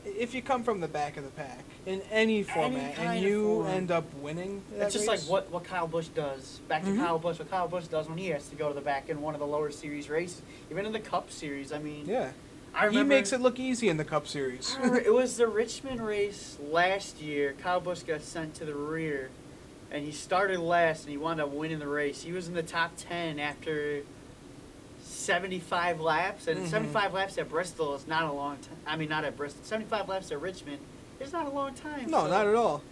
if you come from the back of the pack in any format and you end up winning, it's just like what Kyle Busch does. Back to Kyle Busch, what Kyle Busch does when he has to go to the back in one of the lower series races, even in the Cup Series. I mean, he makes it look easy in the Cup Series. It was the Richmond race last year. Kyle Busch got sent to the rear. And he started last, and he wound up winning the race. He was in the top 10 after 75 laps. And 75 laps at Bristol is not a long time. I mean, not at Bristol. 75 laps at Richmond is not a long time. No, so not at all.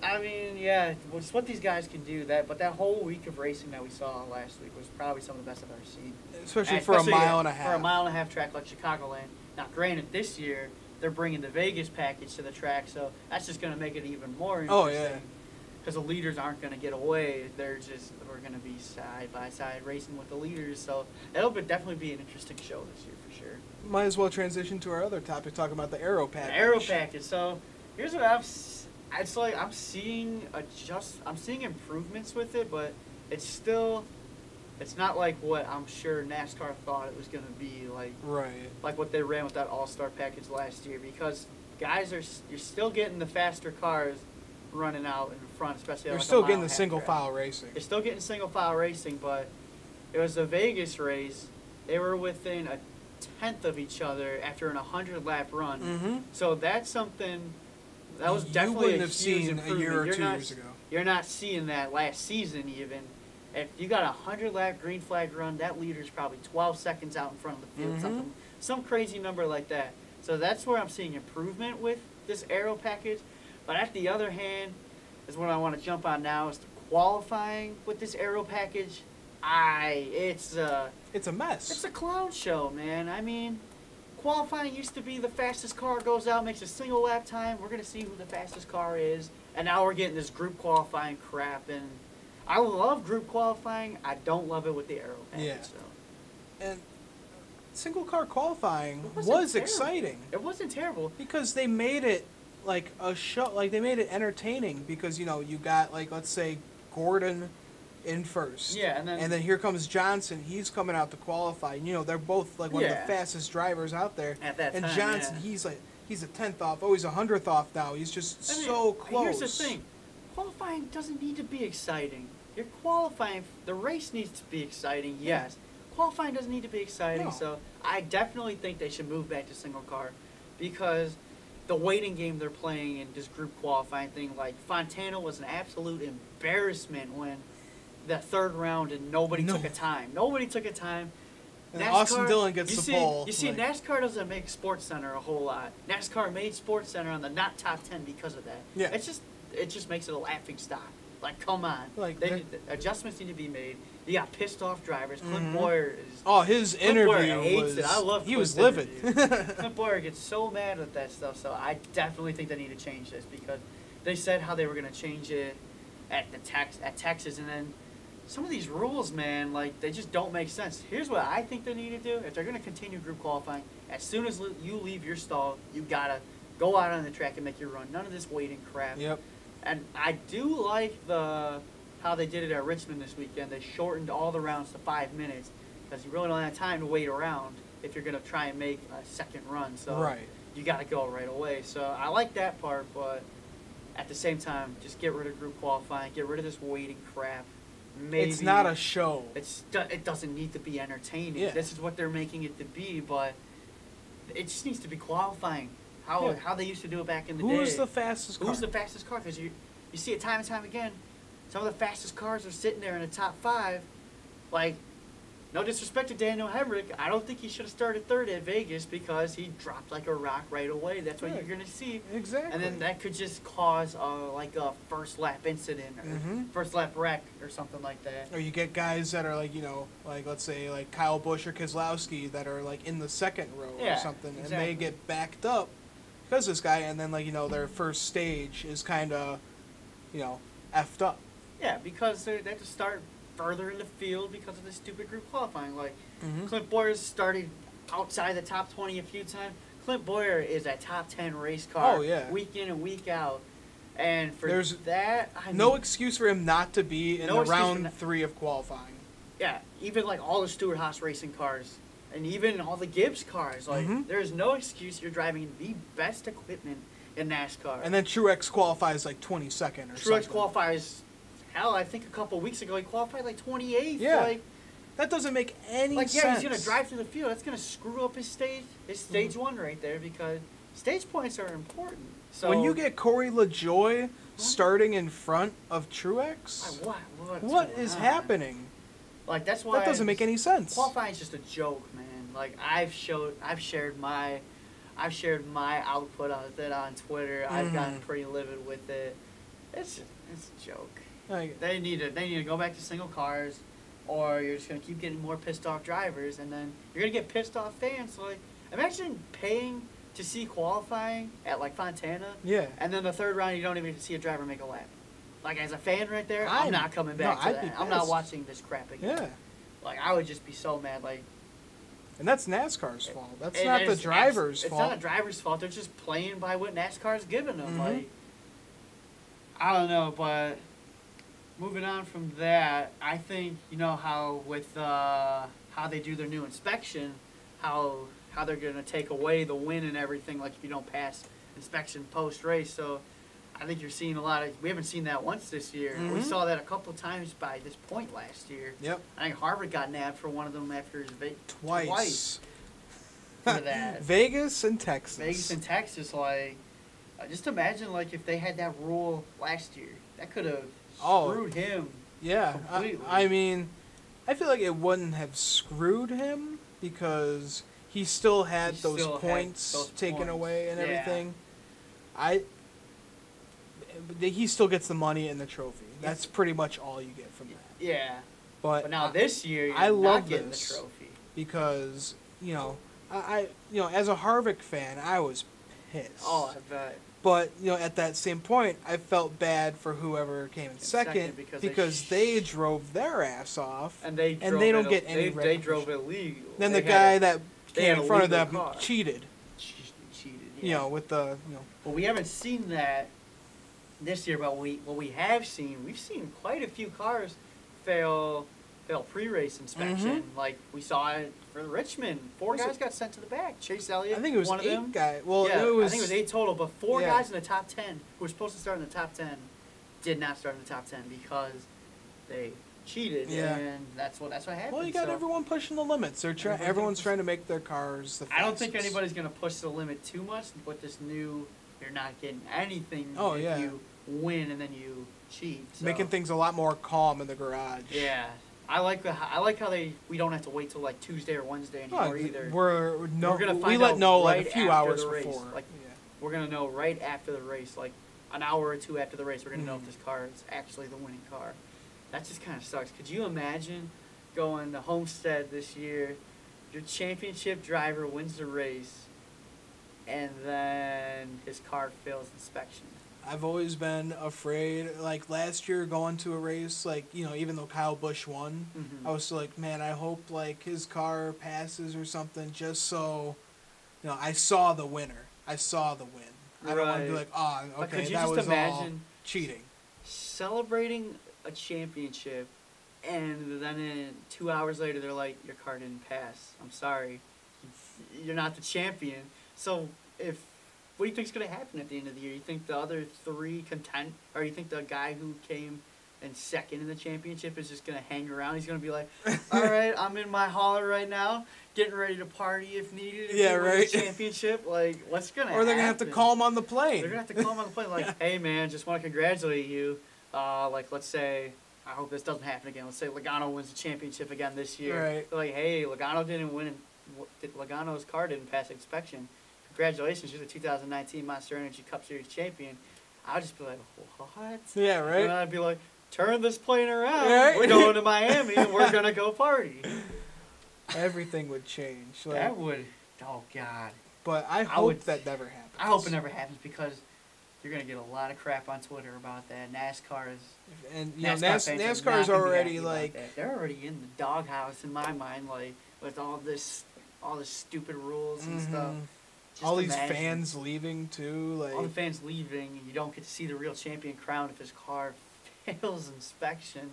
I mean, yeah, it's what these guys can do. But that whole week of racing that we saw last week was probably some of the best I've ever seen. Especially for a mile and a half. For a mile and a half track like Chicagoland. Now, granted, this year they're bringing the Vegas package to the track, so that's just going to make it even more interesting. Oh, yeah. Because the leaders aren't going to get away. We're going to be side by side racing with the leaders. So it'll definitely be an interesting show this year for sure. Might as well transition to our other topic, talking about the Aero package. The Aero package. So here's what it's like. I'm seeing improvements with it, but it's not like what I'm sure NASCAR thought it was going to be like. Right. Like what they ran with that All-Star package last year, because you're still getting the faster cars running out in front, especially. You're like still getting the single file racing. You're still getting single file racing, but it was a Vegas race. They were within a tenth of each other after an 100-lap run. Mm-hmm. So that's something that was definitely you wouldn't a have huge seen improvement. a year or 2 years ago. You're not seeing that last season even. If you got a 100-lap green flag run, that leader's probably 12 seconds out in front of the field, Mm-hmm. some crazy number like that. So that's where I'm seeing improvement with this Aero package. But at the other hand, is what I want to jump on now, is the qualifying with this Aero package. It's a mess. It's a clown show, man. I mean, qualifying used to be the fastest car goes out, makes a single lap time. We're gonna see who the fastest car is, and now we're getting this group qualifying crap. And I love group qualifying. I don't love it with the Aero package. Yeah. So. And single car qualifying was terrible. exciting. It wasn't terrible because they made it like a show, like they made it entertaining, because you got, like, let's say Gordon in first. Yeah, and then here comes Johnson. He's coming out to qualify. They're both like one of the fastest drivers out there. At that and time, Johnson, he's a 10th off. Oh, he's a 100th off now. He's just so close. Here's the thing. Qualifying doesn't need to be exciting. You're qualifying. The race needs to be exciting, yes. Qualifying doesn't need to be exciting, No. so I definitely think they should move back to single car, because the waiting game they're playing in this group qualifying thing, like Fontana was an absolute embarrassment when the third round and nobody took a time. Nobody took a time. And Austin Dillon gets the pole. You see, NASCAR doesn't make SportsCenter a whole lot. NASCAR made SportsCenter on the not top 10 because of that. Yeah. It just makes it a laughing stock. Like, come on. Like, adjustments need to be made. You got pissed off drivers. Clint Boyer is. Oh, his interview hates it. I love. He was livid. Clint Boyer gets so mad with that stuff. So I definitely think they need to change this, because they said how they were going to change it at Texas, and then some of these rules, man, like, they just don't make sense. Here's what I think they need to do. If they're going to continue group qualifying, as soon as you leave your stall, you got to go out on the track and make your run. None of this waiting crap. Yep. And I do like how they did it at Richmond this weekend. They shortened all the rounds to 5 minutes, because you really don't have time to wait around if you're going to try and make a second run. So you got to go right away. So I like that part, but at the same time, just get rid of group qualifying. Get rid of this waiting crap. Maybe it's not a show. It doesn't need to be entertaining. Yeah. This is what they're making it to be, but it just needs to be qualifying. How they used to do it back in the day. Who's the fastest car? Who's the fastest car? Because you see it time and time again. Some of the fastest cars are sitting there in the top 5. Like, no disrespect to Daniel Hemrick, I don't think he should have started third at Vegas, because he dropped like a rock right away. That's what you're going to see. Exactly. And then that could just cause like a first lap incident or first lap wreck or something like that. Or you get guys that are like, like, let's say like Kyle Busch or Keselowski, that are like in the second row or something, and they get backed up because this guy, and then, like, their first stage is kind of, effed up. Yeah, because they have to start further in the field because of this stupid group qualifying. Like, Clint Boyer started outside the top 20 a few times. Clint Boyer is a top 10 race car week in and week out. And there's no excuse for him not to be in the round 3 of qualifying. Yeah, even like all the Stewart-Haas racing cars, and even all the Gibbs cars. Like, there's no excuse. You're driving the best equipment in NASCAR. And then Truex qualifies like 22nd or something. Truex qualifies, hell, I think a couple weeks ago he qualified like 28th. Yeah. Like, that doesn't make any sense. Yeah, he's going to drive through the field. That's going to screw up his stage 1 right there, because stage points are important. So when you get Corey LaJoie starting in front of Truex, what is happening? Like, that's why that doesn't make any sense. Qualifying is just a joke, man. Like, I've shared my output of it on Twitter. I've gotten pretty livid with it. It's a joke. Like, They need to go back to single cars, or you're just gonna keep getting more pissed off drivers, and then you're gonna get pissed off fans. Like, imagine paying to see qualifying at like Fontana, yeah. and then the third round you don't even see a driver make a lap. Like, as a fan right there, I'm I'm- not coming back no, to I'd be that. I'm not pissed. watching this crap again. Yeah. Like, I would just be so mad. Like, And that's NASCAR's fault. That's and not the driver's it's fault. not a driver's fault. They're just playing by what NASCAR's giving them. Mhm. Like, I don't know, but moving on from that, I think you know how with how they do their new inspection, how they're gonna take away the win and everything. Like if you don't pass inspection post race, so I think you're seeing a lot of. We haven't seen that once this year. We Mhm. saw that a couple times by this point last year. Yep. I think Harvick got nabbed for one of them after his Twice. for that. Vegas and Texas. Vegas and Texas, like, just imagine like if they had that rule last year, that could have screwed him. Yeah. completely. I mean, I feel like it wouldn't have screwed him because he still had He those still had points those taken points. away and Yeah. everything. He still gets the money and the trophy. That's pretty much all you get from that. Yeah, But but now this year you're I not love getting this. the trophy. because I as a Harvick fan, I was pissed. Oh, I bet. But at that same point, I felt bad for whoever came in second because they drove their ass off, And they And drove they don't it, get any They drove it legal. then They the had guy a- that they had came a in front of legal them car. cheated. cheated. Yeah. With the But we haven't seen that this year. But what we have seen, we've seen quite a few cars fail pre-race inspection. Like we saw it for Richmond. Four Was guys it- got sent to the back. Chase Elliott, I think it was one of 8 them. guys. Well, yeah, it was I think it was 8 total, but 4 Yeah. guys in the top 10 who were supposed to start in the top 10 did not start in the top 10 because they cheated, Yeah. and that's what happened. Well, you got So everyone pushing the limits. Everyone's trying to make their cars the fastest. I don't think anybody's gonna push the limit too much with this new. You're not getting anything Oh, if yeah. you win and then you cheat. So. making things a lot more calm in the garage. Yeah, I like how we don't have to wait till like Tuesday or Wednesday No, anymore either. we're gonna we find let out know like right a few after hours the race. before. Like, We're gonna know right after the race, like an hour or two after the race. We're gonna know if Mhm. this car is actually the winning car. That just kind of sucks. Could you imagine going to Homestead this year? Your championship driver wins the race, and then his car fails inspection. I've always been afraid. Like last year, going to a race, like even though Kyle Busch won, Mhm. I was still like, man, I hope like his car passes or something, just so I saw the winner. I saw the win. I don't want to be Right. like, oh, But okay, could you that just was all imagine cheating. celebrating a championship, and then 2 hours later they're like, your car didn't pass. I'm sorry, you're not the champion. So what do you think's gonna happen at the end of the year? You think the other 3 contend, or you think the guy who came in second in the championship is just gonna hang around? He's gonna be like, all right, I'm in my hauler right now, getting ready to party if needed. If Yeah, we win the right. championship, like what's gonna happen? Or they're gonna have to call him on the plane. They're gonna have to call him on the plane like, hey man, just want to congratulate you. Like let's say, I hope this doesn't happen again. Let's say Logano wins the championship again this year. Right. They're like, hey, Logano didn't win. Logano's car didn't pass inspection. Congratulations, you're the 2019 Monster Energy Cup Series champion. I'll just be like, what? Yeah, right. And I'd be like, turn this plane around. Right. We're going to Miami and we're gonna go party. Everything would change. Like, That would. Oh God. but I I hope would- that never happens. I hope it never happens because you're gonna get a lot of crap on Twitter about that. NASCAR is. And fans are NASCAR is not gonna be already happy about like that. They're already in the doghouse in my mind, like with all this stupid rules and stuff. mhm. Just all these imagine fans leaving too. Like all the fans leaving, and you don't get to see the real champion crowned if his car fails inspection.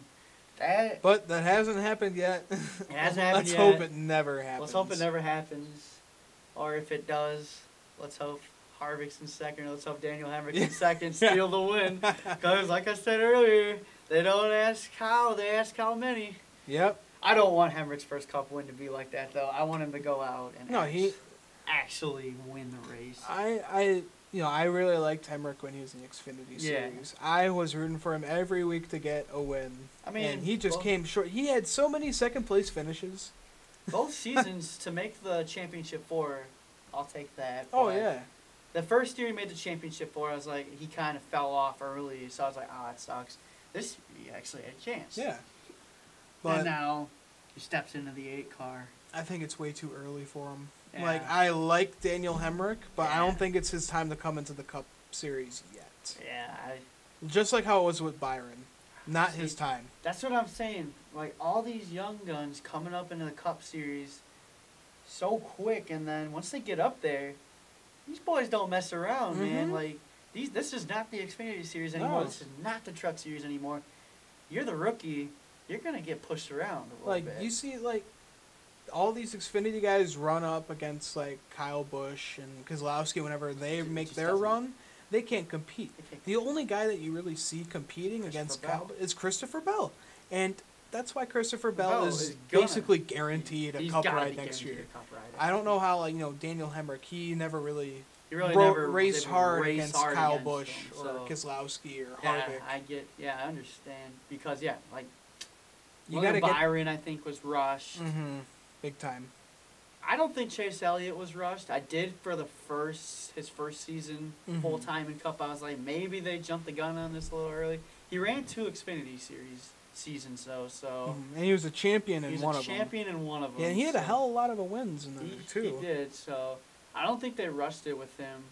That but that hasn't happened yet. It hasn't happened Let's yet. hope it never happens. let's hope it never happens, or if it does, let's hope Harvick's in second. Or let's hope Daniel Hemrick's in second, steal the win. Because like I said earlier, they don't ask how, they ask how many. Yep. I don't want Hemrick's first Cup win to be like that, though. I want him to go out and No, he. actually win the race. I really liked Hemrick when he was in the Xfinity Yeah. Series. I was rooting for him every week to get a win. I mean, and he just both- came short. He had so many second place finishes. Both seasons to make the championship 4, I'll take that. Oh but yeah. The first year he made the championship for, I was like, he kind of fell off early, so I was like, oh, that sucks. This year he actually had a chance. Yeah. And But now he steps into the 8 car. I think it's way too early for him. Yeah. Like, I like Daniel Hemrick, but I Yeah. don't think it's his time to come into the Cup Series yet. Yeah, Just like how it was with Byron. Not See, his time. that's what I'm saying. Like, all these young guns coming up into the Cup Series so quick, and then once they get up there, these boys don't mess around, man. Mhm. Like, this is not the Xfinity Series anymore. No. This is not the Truck Series anymore. You're the rookie. You're going to get pushed around a little Like, bit. you see, like, all these Xfinity guys run up against, like, Kyle Busch and Keselowski whenever they It make just their doesn't- run. They can't compete. They can't The only guy that you really see competing against Christopher Kyle Bell. is Christopher Bell. And that's why Christopher Bell Bell is is gonna- basically guaranteed a He's Cup gotta ride be next guaranteed year. a Cup ride. I don't know how, like, Daniel Hemrick, he never really He really ro- never raced was able to hard race against hard Kyle against Busch him, or so- Keselowski or Yeah, Harvick. I understand. Because, yeah, like, You William gotta get Byron, I think, was rushed. big time. I don't think Chase Elliott was rushed. I did for his first season Mhm. full time in Cup. I was like, maybe they jumped the gun on this a little early. He ran 2 Xfinity Series seasons though, so And he was a champion in he was one a of them. champion in one of them. Yeah, and he had a so hell of a lot of wins in he, there too. He did. So I don't think they rushed it with him.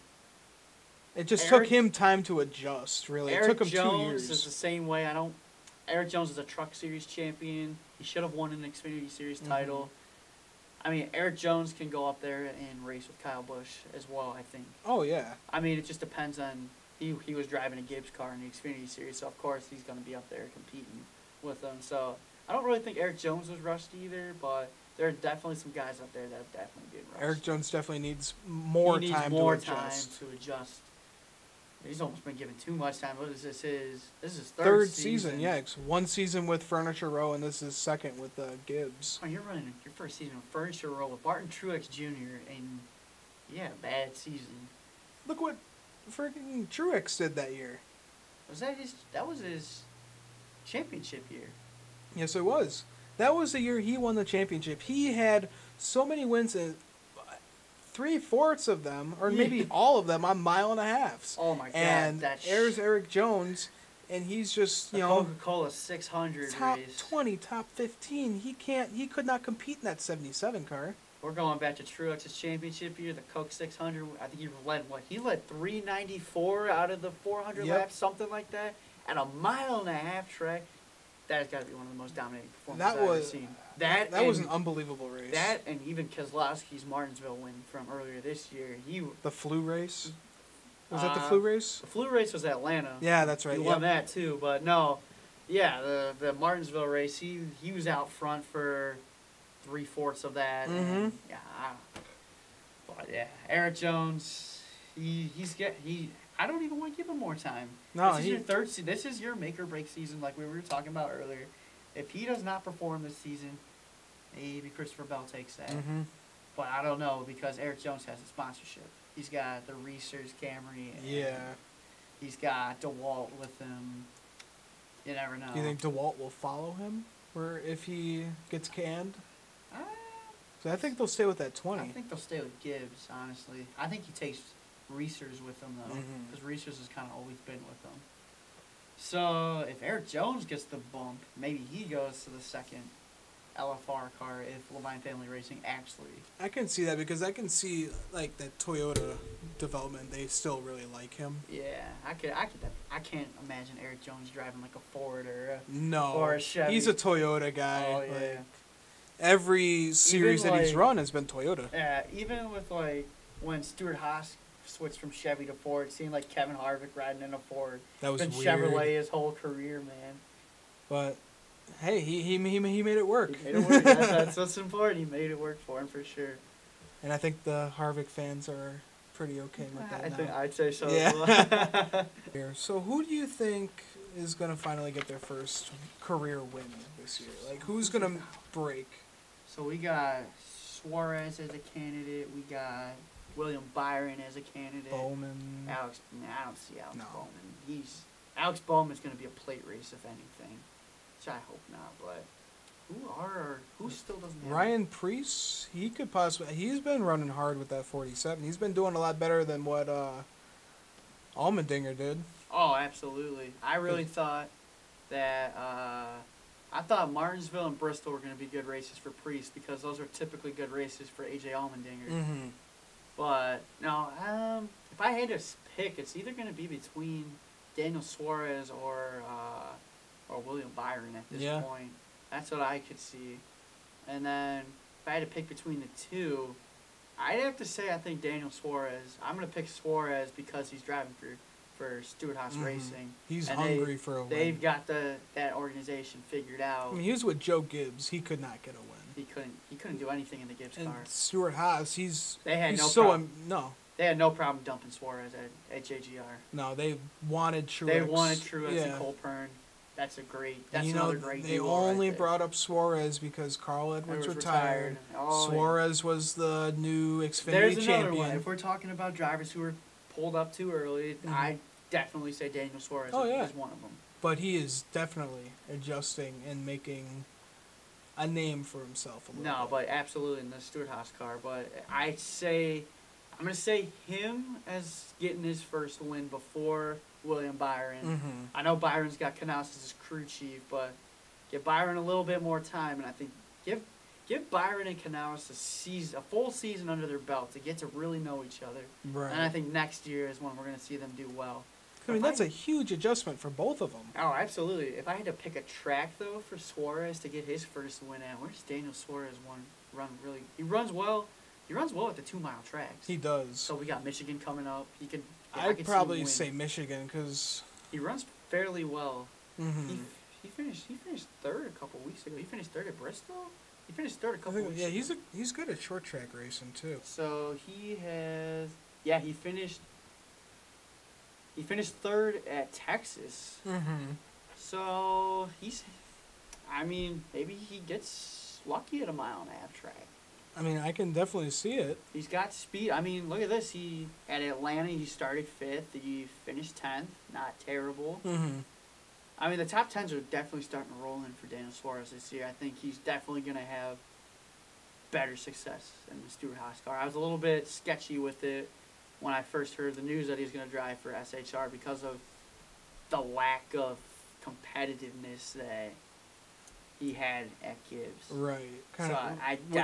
It just Eric- took him time to adjust. Really, it Eric took him Jones 2 years. is the same way. Eric Jones is a Truck Series champion. He should have won an Xfinity Series Mhm. title. I mean, Eric Jones can go up there and race with Kyle Busch as well, I think. Oh yeah, I mean, it just depends on he was driving a Gibbs car in the Xfinity Series, so of course he's going to be up there competing with them. So I don't really think Eric Jones was rushed either, but there are definitely some guys up there that have definitely been rushed. Eric Jones definitely needs more he needs time more to adjust. time to adjust. He's almost been given too much time. What is this? This is his Third season, yeah. It's 1 season with Furniture Row, and this is second with Gibbs. Oh, you're running your first season with Furniture Row with Barton Truex Jr. and yeah, bad season. Look what freaking Truex did that year. That was his championship year. Yes, it was. That was the year he won the championship. He had so many wins, and 3/4 of them, or maybe all of them, on 1.5 miles. Oh my god, And that there's Eric Jones, and he's just the Coca-Cola 600 top race. 20, top 15. He could not compete in that 77 car. We're going back to Truex's championship year, the Coke 600. I think he led what? He led 394 out of the 400 Yep. laps, something like that, at a 1.5-mile track. That has got to be one of the most dominating performances That I've ever was seen. that was an unbelievable race. That and even Keselowski's Martinsville win from earlier this year. The flu race. Was that the Uh, flu race? The flu race was Atlanta. Yeah, that's right. He won that too, but no, yeah, the Martinsville race. He was out front for 3/4 of that. And, Mhm. yeah, but yeah, Eric Jones. I don't even want to give him more time. No, This is your this is your make or break season, like we were talking about earlier. If he does not perform this season, maybe Christopher Bell takes that. Mhm. But I don't know because Eric Jones has a sponsorship. He's got the Reese's Camry. And Yeah. He's got DeWalt with him. You never know. Do you think DeWalt will follow him, or if he gets canned? Uh, So I think they'll stay with that 20. I think they'll stay with Gibbs, honestly. I think he takes Reese's with him, though. Mhm. Because Reese's has kind of always been with him. So if Eric Jones gets the bump, maybe he goes to the second LFR car if Levine Family Racing actually. I can see that because I can see like that Toyota development. They still really like him. Yeah, I can't imagine Eric Jones driving like a Ford or a. No, Or a Chevy. he's a Toyota guy. Oh, yeah. Like, every series that he's like- run has been Toyota. Yeah, even with like when Stuart Haas switched from Chevy to Ford, seeing like Kevin Harvick riding in a Ford. That was Been weird. Chevrolet his whole career, man. But hey, he made it work. He made it work. That's what's important. He made it work for him for sure. And I think the Harvick fans are pretty okay with that I now. think I'd say so. Yeah. As well. Here. So who do you think is going to finally get their first career win this year? Like, who's going to break? So we got Suarez as a candidate. We got William Byron as a candidate. Bowman. Alex, I don't see Alex No. Bowman. Alex Bowman's going to be a plate race if anything, which I hope not. But who still doesn't have Ryan Preece, he could possibly. He's been running hard with that 47. He's been doing a lot better than what Allmendinger did. Oh, absolutely. I really thought that I thought Martinsville and Bristol were going to be good races for Priest because those are typically good races for AJ Allmendinger. Mm-hmm. But no, if I had to pick, it's either going to be between Daniel Suarez or William Byron at this point. That's what I could see. And then if I had to pick between the two, I'd have to say I think Daniel Suarez. I'm going to pick Suarez because he's driving for Stewart-Haas Racing. He's hungry for a win. They've got that organization figured out. I mean, he was with Joe Gibbs. He could not get a win. He couldn't do anything in the Gibbs car. Stewart-Haas, They had he's no so problem. no. They had no problem dumping Suarez at JGR. No, they wanted Truex. They wanted Truex and Cole Pern. That's another great They duo only right brought up Suarez because Carl Edwards retired. Oh, Suarez was the new Xfinity There's champion. another one. If we're talking about drivers who were pulled up too early, I definitely say Daniel Suarez is one of them. But he is definitely adjusting and making a name for himself a little bit. But absolutely in the Stewart-Haas car. But I'm going to say him as getting his first win before William Byron. Mm-hmm. I know Byron's got Canales as his crew chief, but give Byron a little bit more time, and I think give Byron and Canales a full season under their belt to get to really know each other. Right. And I think next year is when we're going to see them do well. I mean, that's a huge adjustment for both of them. Oh, absolutely. If I had to pick a track, though, for Suarez to get his first win at, where's Daniel Suarez run really? He runs well. He runs well at the 2-mile tracks. He does. So we got Michigan coming up. I'd probably say Michigan because he runs fairly well. Mm-hmm. He finished third a couple weeks ago. He finished third at Bristol. He finished third a couple weeks ago. Yeah, he's good at short track racing too. So he finished third at Texas. Mm-hmm. So maybe he gets lucky at a mile-and-a-half track. I mean, I can definitely see it. He's got speed. I mean, look at this. At Atlanta, he started 5th. He finished 10th. Not terrible. Mm-hmm. I mean, the top 10s are definitely starting to roll in for Daniel Suarez this year. I think he's definitely going to have better success in the Stewart-Haas car. I was a little bit sketchy with it when I first heard the news that he was going to drive for SHR because of the lack of competitiveness that he had at Gibbs. Right. So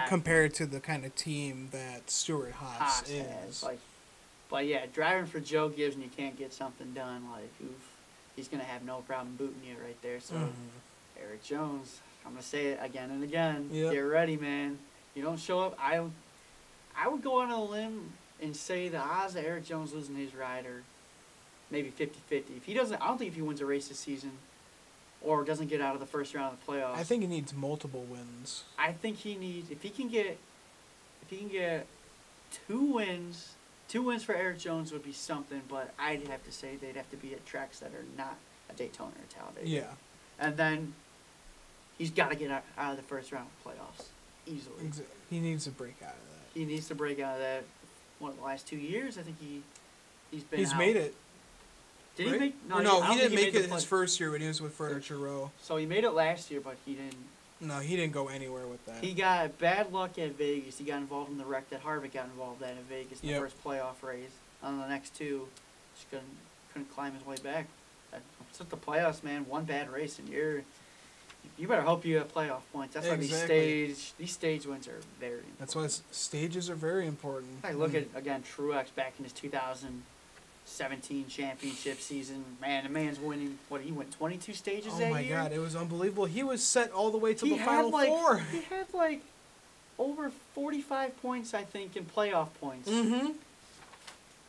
compared to the kind of team that Stewart-Haas is. But yeah, driving for Joe Gibbs and you can't get something done, he's going to have no problem booting you right there. So Eric Jones, I'm going to say it again and again. Yep. Get ready, man. You don't show up. I would go on a limb and say the odds of Eric Jones losing his ride are maybe 50-50. If he doesn't, I don't think if he wins a race this season or doesn't get out of the first round of the playoffs. I think he needs multiple wins. I think he needs if he can get 2 wins. 2 wins for Eric Jones would be something, but I'd have to say they'd have to be at tracks that are not a Daytona or Talladega. Yeah. And then he's got to get out of the first round of playoffs easily. He needs to break out of that. He needs to break out of that. One of the last 2 years, I think he's out. Made it. Did he make? No, he didn't make it his first year when he was with Furniture Row. So he made it last year, but he didn't. No, he didn't go anywhere with that. He got bad luck at Vegas. He got involved in the wreck that Harvick got involved in Vegas in the first playoff race. On the next 2, just couldn't climb his way back. It's at the playoffs, man. One bad race, and you better hope you have playoff points. That's why these stage wins are very important. That's why stages are very important. I look at, again, Truex back in his 2017 championship season. Man, the man's winning, he went 22 stages that year? Oh, my God. It was unbelievable. He was set all the way to the Final Four. He had, over 45 points, I think, in playoff points. Mm-hmm.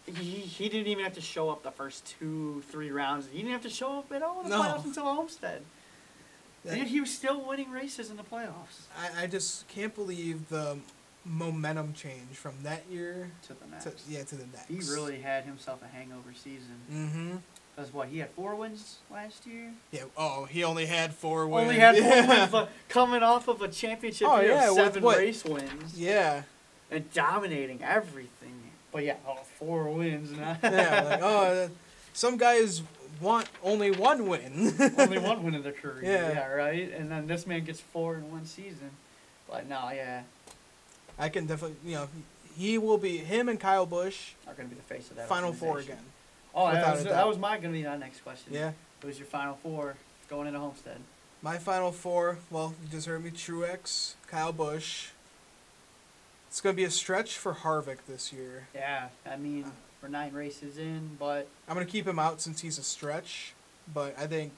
He didn't even have to show up the first 2-3 rounds. He didn't have to show up at all in the playoffs until Homestead. He was still winning races in the playoffs. I just can't believe the momentum change from that year to the next. To the next. He really had himself a hangover season. Mm-hmm. Because he had 4 wins last year? Yeah. Oh, he only had 4 wins. Only had 4 wins, but coming off of a championship year of 7 race wins. Yeah. And dominating everything. But 4 wins. Yeah. Some guys want only one win. Only one win in their career. Yeah. Yeah, right? And then this man gets 4 in one season. But no, yeah, I can definitely, he will be, him and Kyle Busch, are going to be the face of that Final Four organization. again. Oh, Without a doubt. that was going to be my next question. Yeah. Who's your Final Four going into Homestead? My Final Four, well, you just heard me, Truex, Kyle Busch. It's going to be a stretch for Harvick this year. Yeah, I mean, we're 9 races in, but I'm going to keep him out since he's a stretch, but I think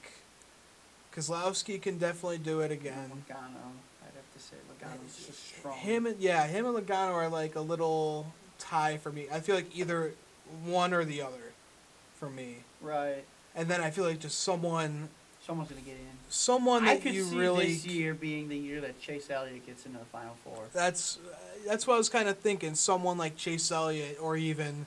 Keselowski can definitely do it again. Logano, I'd have to say Logano's just strong. Him and Logano are like a little tie for me. I feel like either one or the other for me. Right. And then I feel like just someone Someone's going to get in. that I could you see really this year being the year that Chase Elliott gets into the Final Four. That's what I was kind of thinking. Someone like Chase Elliott or even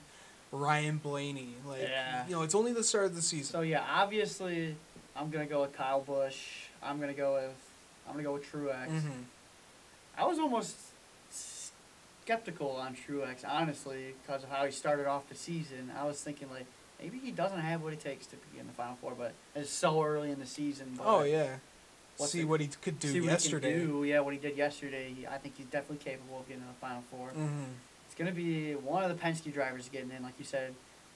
Ryan Blaney. Like, Yeah. it's only the start of the season. So yeah, obviously, I'm gonna go with Kyle Busch. I'm gonna go with Truex. Mm-hmm. I was almost skeptical on Truex, honestly, because of how he started off the season. I was thinking like maybe he doesn't have what it takes to be in the Final Four, but it's so early in the season. But Oh yeah. What's See it- what he could do see what yesterday. he can do. Yeah, what he did yesterday. I think he's definitely capable of getting in the Final Four. Mm-hmm. It's gonna be one of the Penske drivers getting in, like you said,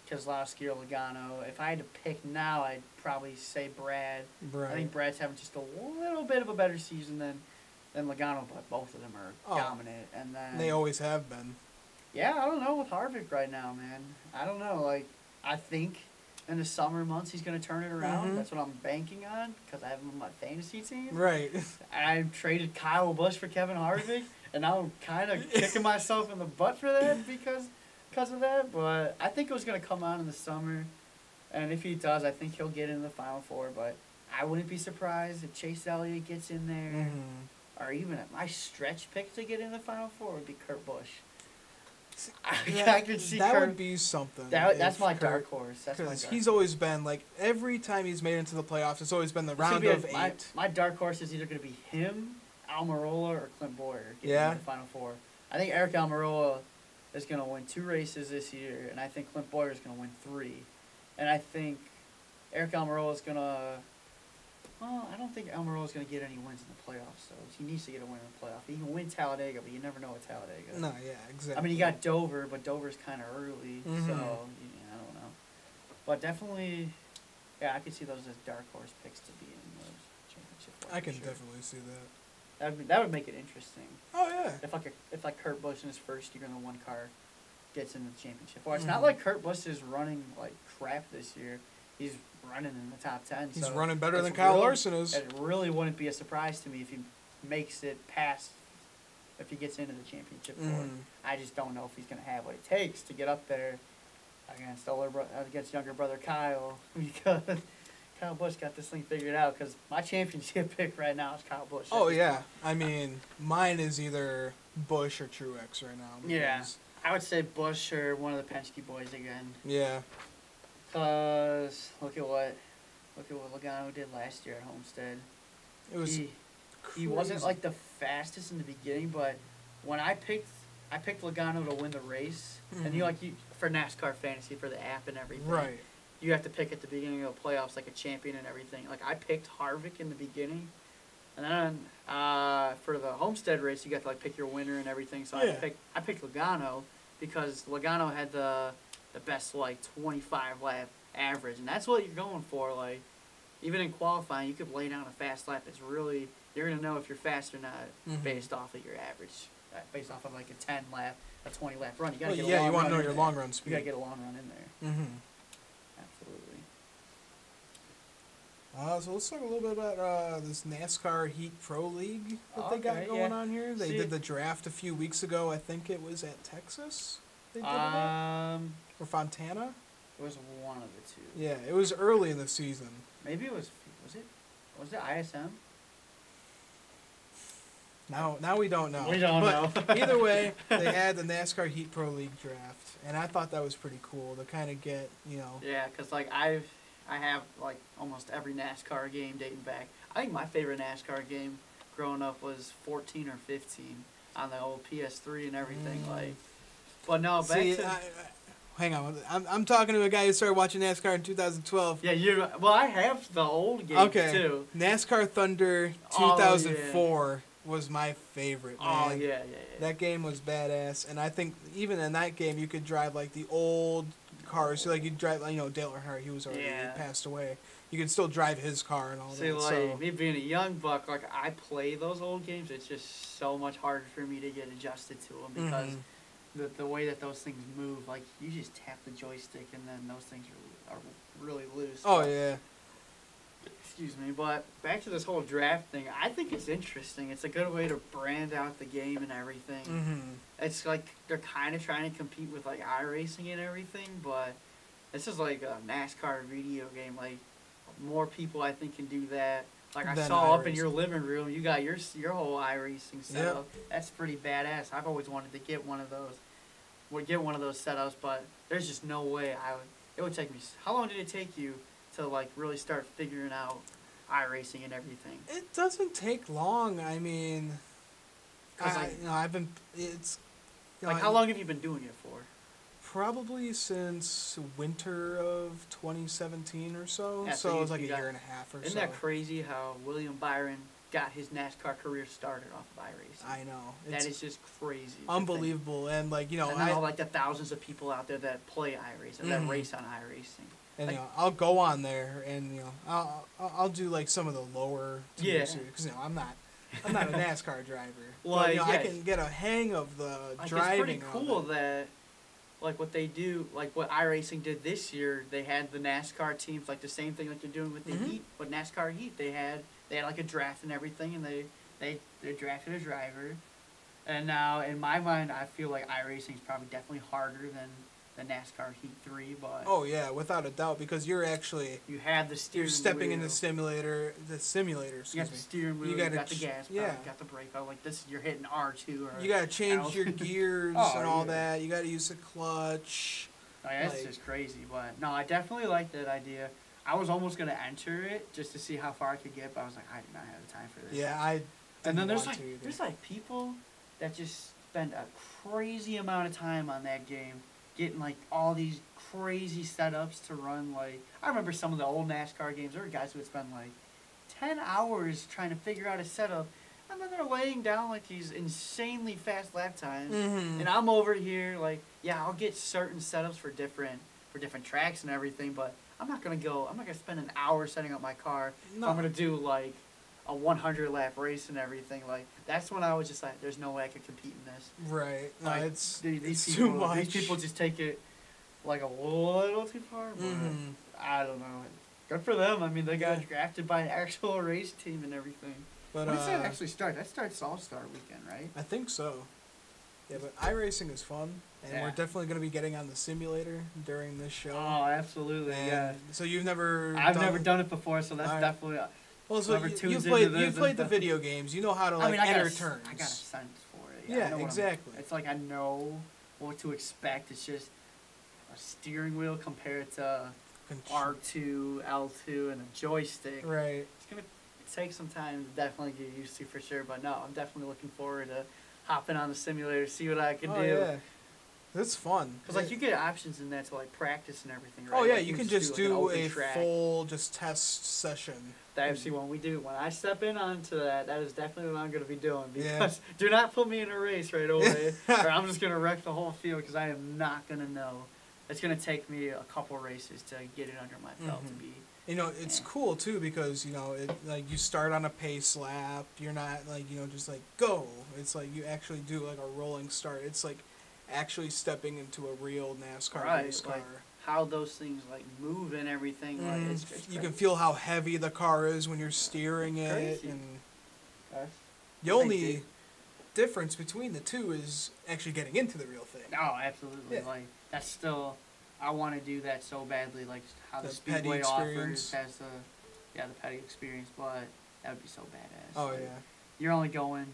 Keselowski or Logano. If I had to pick now, I'd probably say Brad. Right. I think Brad's having just a little bit of a better season than Logano, but both of them are dominant. And then They always have been. yeah, I don't know with Harvick right now, man. I don't know. Like I think in the summer months he's gonna turn it around. Mhm. That's what I'm banking on because I have him on my fantasy team. Right. I traded Kyle Busch for Kevin Harvick, and now I'm kind of kicking myself in the butt for that because of that. But I think it was going to come on in the summer, and if he does, I think he'll get in the Final Four. But I wouldn't be surprised if Chase Elliott gets in there, Mm-hmm. or even my stretch pick to get in the Final Four would be Kurt Busch. That, I could see that Kurt. would be something. That's if my Kurt- dark horse. That's my Because dark he's horse. always been, like, every time he's made it into the playoffs, it's always been the It's gonna round be of my, 8. my dark horse is either going to be him, Almirola, or Clint Boyer getting Yeah. in the Final Four. I think Eric Almirola is going to win 2 races this year, and I think Clint Boyer is going to win 3. And I think Eric Almirola is going to... Well, I don't think Almirola is going to get any wins in the playoffs, so he needs to get a win in the playoff. He can win Talladega, but you never know with Talladega. No, yeah, exactly. I mean, you got Dover, but Dover's kind of early, Mhm. so yeah, I don't know. But definitely, yeah, I could see those as dark horse picks to be in those championship. I for can sure. definitely see that. That would make it interesting. Oh, yeah. If like Kurt Busch in his first year in the one car gets into the championship. Well, it's Mhm. not like Kurt Busch is running like crap this year. He's running in the top 10. He's so running better it's than Kyle really- Larson is. It really wouldn't be a surprise to me if he makes it past, if he gets into the championship. Mhm. I just don't know if he's going to have what it takes to get up there against younger brother Kyle, because Kyle Busch got this thing figured out. Because my championship pick right now is Kyle Busch. Oh, yeah. I mean, mine is either Busch or Truex right now. Yeah. because- I would say Busch or one of the Penske boys again. Yeah. Cause look at what Logano did last year at Homestead. It was He wasn't crazy. like the fastest in the beginning, but when I picked Logano to win the race, and you for NASCAR fantasy for the app and everything, Right. you have to pick at the beginning of the playoffs like a champion and everything. Like I picked Harvick in the beginning, and then for the Homestead race, you got to like pick your winner and everything. So Yeah. I picked Logano because Logano had the best like 25 lap average, and that's what you're going for. Like even in qualifying, you could lay down a fast lap. It's really you're gonna know if you're fast or not Mhm. based off of your average, based off of like a 10 lap, a 20 lap run. You gotta Well, get a yeah, long you want run to know in your there. long run You speed. gotta get a long run in there. Mm-hmm. Absolutely. So let's talk a little bit about this NASCAR Heat Pro League that they got Okay, going yeah. on here. They See- did the draft a few weeks ago. I think it was at Texas. They did it at? Or Fontana. It was one of the two. Yeah, it was early in the season. Maybe it was it ISM? Now we don't know. We don't But know. either way, they had the NASCAR Heat Pro League draft, and I thought that was pretty cool to kind of get, Yeah, because like I have like almost every NASCAR game dating back. I think my favorite NASCAR game growing up was 14 or 15 on the old PS3 and everything. Mm. Like, but no, back See, to hang on. I'm talking to a guy who started watching NASCAR in 2012. Yeah, well, I have the old games Okay. too. NASCAR Thunder Oh, 2004 was my favorite, man. Oh yeah. That game was badass, and I think even in that game you could drive like the old cars. So like you drive, Dale Earnhardt, he was already passed away. You could still drive his car and all See, that. like So me being a young buck, like I play those old games. It's just so much harder for me to get adjusted to them because the way that those things move, like you just tap the joystick and then those things are really loose. Oh yeah. Excuse me, but back to this whole draft thing. I think it's interesting. It's a good way to brand out the game and everything. It's like they're kind of trying to compete with like iRacing and everything, but this is like a NASCAR video game. Like more people, I think, can do that. Like I saw up in your living room, you got your whole iRacing setup. Yep. That's pretty badass. I've always wanted to get one of those. Setups, but there's just no way I would. It would take me. How long did it take you to like really start figuring out iRacing and everything? It doesn't take long. I mean, I've been. It's like how long have you been doing it for? Probably since winter of 2017 or so. Yeah, so it was like a year and a half or so. Isn't that crazy how William Byron got his NASCAR career started off of iRacing? I know. That is just crazy. Unbelievable. And like, and then all like the thousands of people out there that play iRacing, that race on iRacing. And like, I'll go on there and I'll do like some of the lower tiers because I'm not a NASCAR driver. Like, but, I can get a hang of the driving. It's pretty cool that like what they do, like what iRacing did this year. They had the NASCAR teams, like the same thing like they're doing with the Heat, but NASCAR Heat they had like a draft and everything, and they drafted a driver. And now in my mind, I feel like iRacing is probably definitely harder than the NASCAR Heat 3, but oh yeah, without a doubt, because you have the steering. You're stepping in the simulator. You got the steering wheel. You got the gas pedal. You got the brake pedal. Like this, you're hitting R2 or. You gotta change your gears and all that. You gotta use the clutch. Oh, yeah, that's just crazy, but no, I definitely like that idea. I was almost gonna enter it just to see how far I could get, but I was like, I do not have the time for this. Yeah, And then there's like people that just spend a crazy amount of time on that game, getting like all these crazy setups to run. Like I remember some of the old NASCAR games. There were guys who would spend like 10 hours trying to figure out a setup, and then they're laying down like these insanely fast lap times. And I'm over here like, yeah, I'll get certain setups for different tracks and everything, but I'm not gonna spend an hour setting up my car. No. If I'm gonna do like a 100 lap race and everything. Like that's when I was just like, there's no way I could compete in this. Right. Like, it's too much. These people just take it like a little too far. But I don't know. Good for them. I mean, they got drafted by an actual race team and everything. But when does that actually start? That starts All-Star Weekend, right? I think so. Yeah, but iRacing is fun, and we're definitely going to be getting on the simulator during this show. Oh, absolutely, yeah. So you've never... I've never done it before, so that's definitely... Well, so you played the video games. You know how to enter turns. I got a sense for it. Yeah, exactly. It's like I know what to expect. It's just a steering wheel compared to R2, L2, and a joystick. Right. It's going to take some time to definitely get used to for sure, but no, I'm definitely looking forward to hopping on the simulator, see what I can do. Yeah. That's fun. Because like you get options in that to like practice and everything, right? Oh yeah, like, you can just do a full test session. Actually, when I step in onto that is definitely what I'm going to be doing. Because do not put me in a race right away, or I'm just going to wreck the whole field because I am not going to know. It's going to take me a couple races to get it under my belt to be. It's cool too because like you start on a pace lap. You're not like just like go. It's like you actually do like a rolling start. It's like actually stepping into a real NASCAR race car. Like how those things like move and everything. Like it's you can feel how heavy the car is when you're steering it, and the only difference between the two is actually getting into the real thing. Oh, absolutely. Yeah. Like that's still. I want to do that so badly, like how the Speedway offers has the petty experience, but that would be so badass. Oh like, you're only going,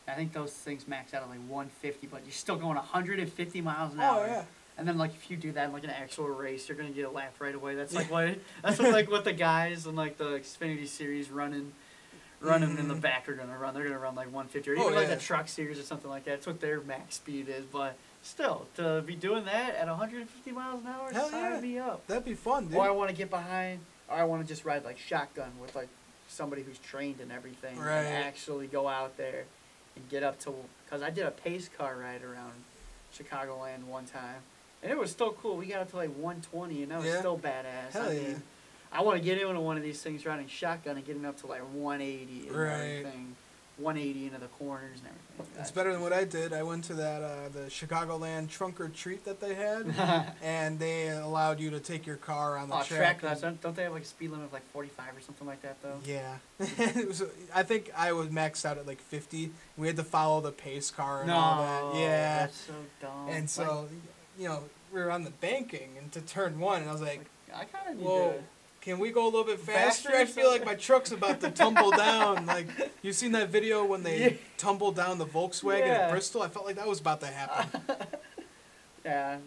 I think those things max out at like 150, but you're still going 150 miles an hour. Oh yeah. And then like if you do that in like an actual race, you're gonna get a lap right away. That's like what the guys in like the Xfinity Series running in the back are gonna run. They're gonna run like 150, or even like the Truck Series or something like that. That's what their max speed is, but. still, to be doing that at 150 miles an hour, Hell sign yeah. me up. That'd be fun, dude. Or I want to get behind, or I want to just ride like shotgun with like somebody who's trained and everything, Right. and actually go out there and get up to. Because I did a pace car ride around Chicagoland one time, and it was still cool. We got up to like 120, and that was Yeah. still badass. Hell I yeah. mean, I want to get into one of these things riding shotgun and getting up to like 180 and Right. everything. 180 into the corners and everything. It's That's better than what I did. I went to that the Chicagoland trunk or treat that they had, and they allowed you to take your car on the Oh, track. track class. Don't they have like a speed limit of like 45 or something like that though? Yeah, it was. I think I was maxed out at like 50. We had to follow the pace car and all that. Yeah, That's so dumb. and so you know we were on the banking and to turn one, and I was like, I kind of need "Whoa, to. can we go a little bit faster? Faster? I feel like my truck's about to tumble down." Like you seen that video when they Yeah. tumbled down the Volkswagen Yeah. at Bristol? I felt like that was about to happen. Yeah.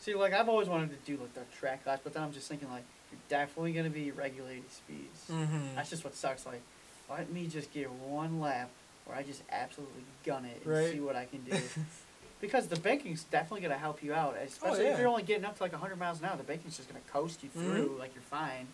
See, like I've always wanted to do like the track class, but then I'm just thinking like you're definitely gonna be regulated speeds. Mm-hmm. That's just what sucks. Like, let me just get one lap where I just absolutely gun it and Right. see what I can do. Because the banking's definitely going to help you out, especially yeah. if you're only getting up to like 100 miles an hour. The banking's just going to coast you through, like you're fine.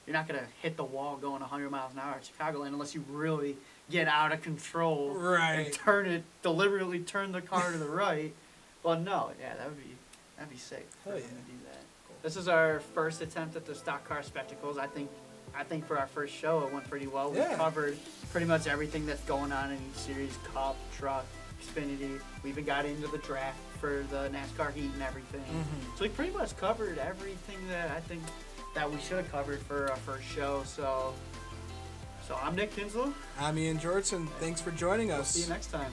You're not going to hit the wall going 100 miles an hour at Chicagoland unless you really get out of control Right. and deliberately turn the car to the right. Well, no, yeah, that'd be sick for Hell them yeah. to do that. This is our first attempt at the stock car spectacles. I think for our first show it went pretty well. Yeah. We covered pretty much everything that's going on in each series: Cup, Truck, Xfinity. We even got into the draft for the NASCAR heat and everything. Mhm. So we pretty much covered everything that I think that we should have covered for our first show. So I'm Nick Kinslow. I'm Ian Jortson. Thanks for joining We'll us. see you next time.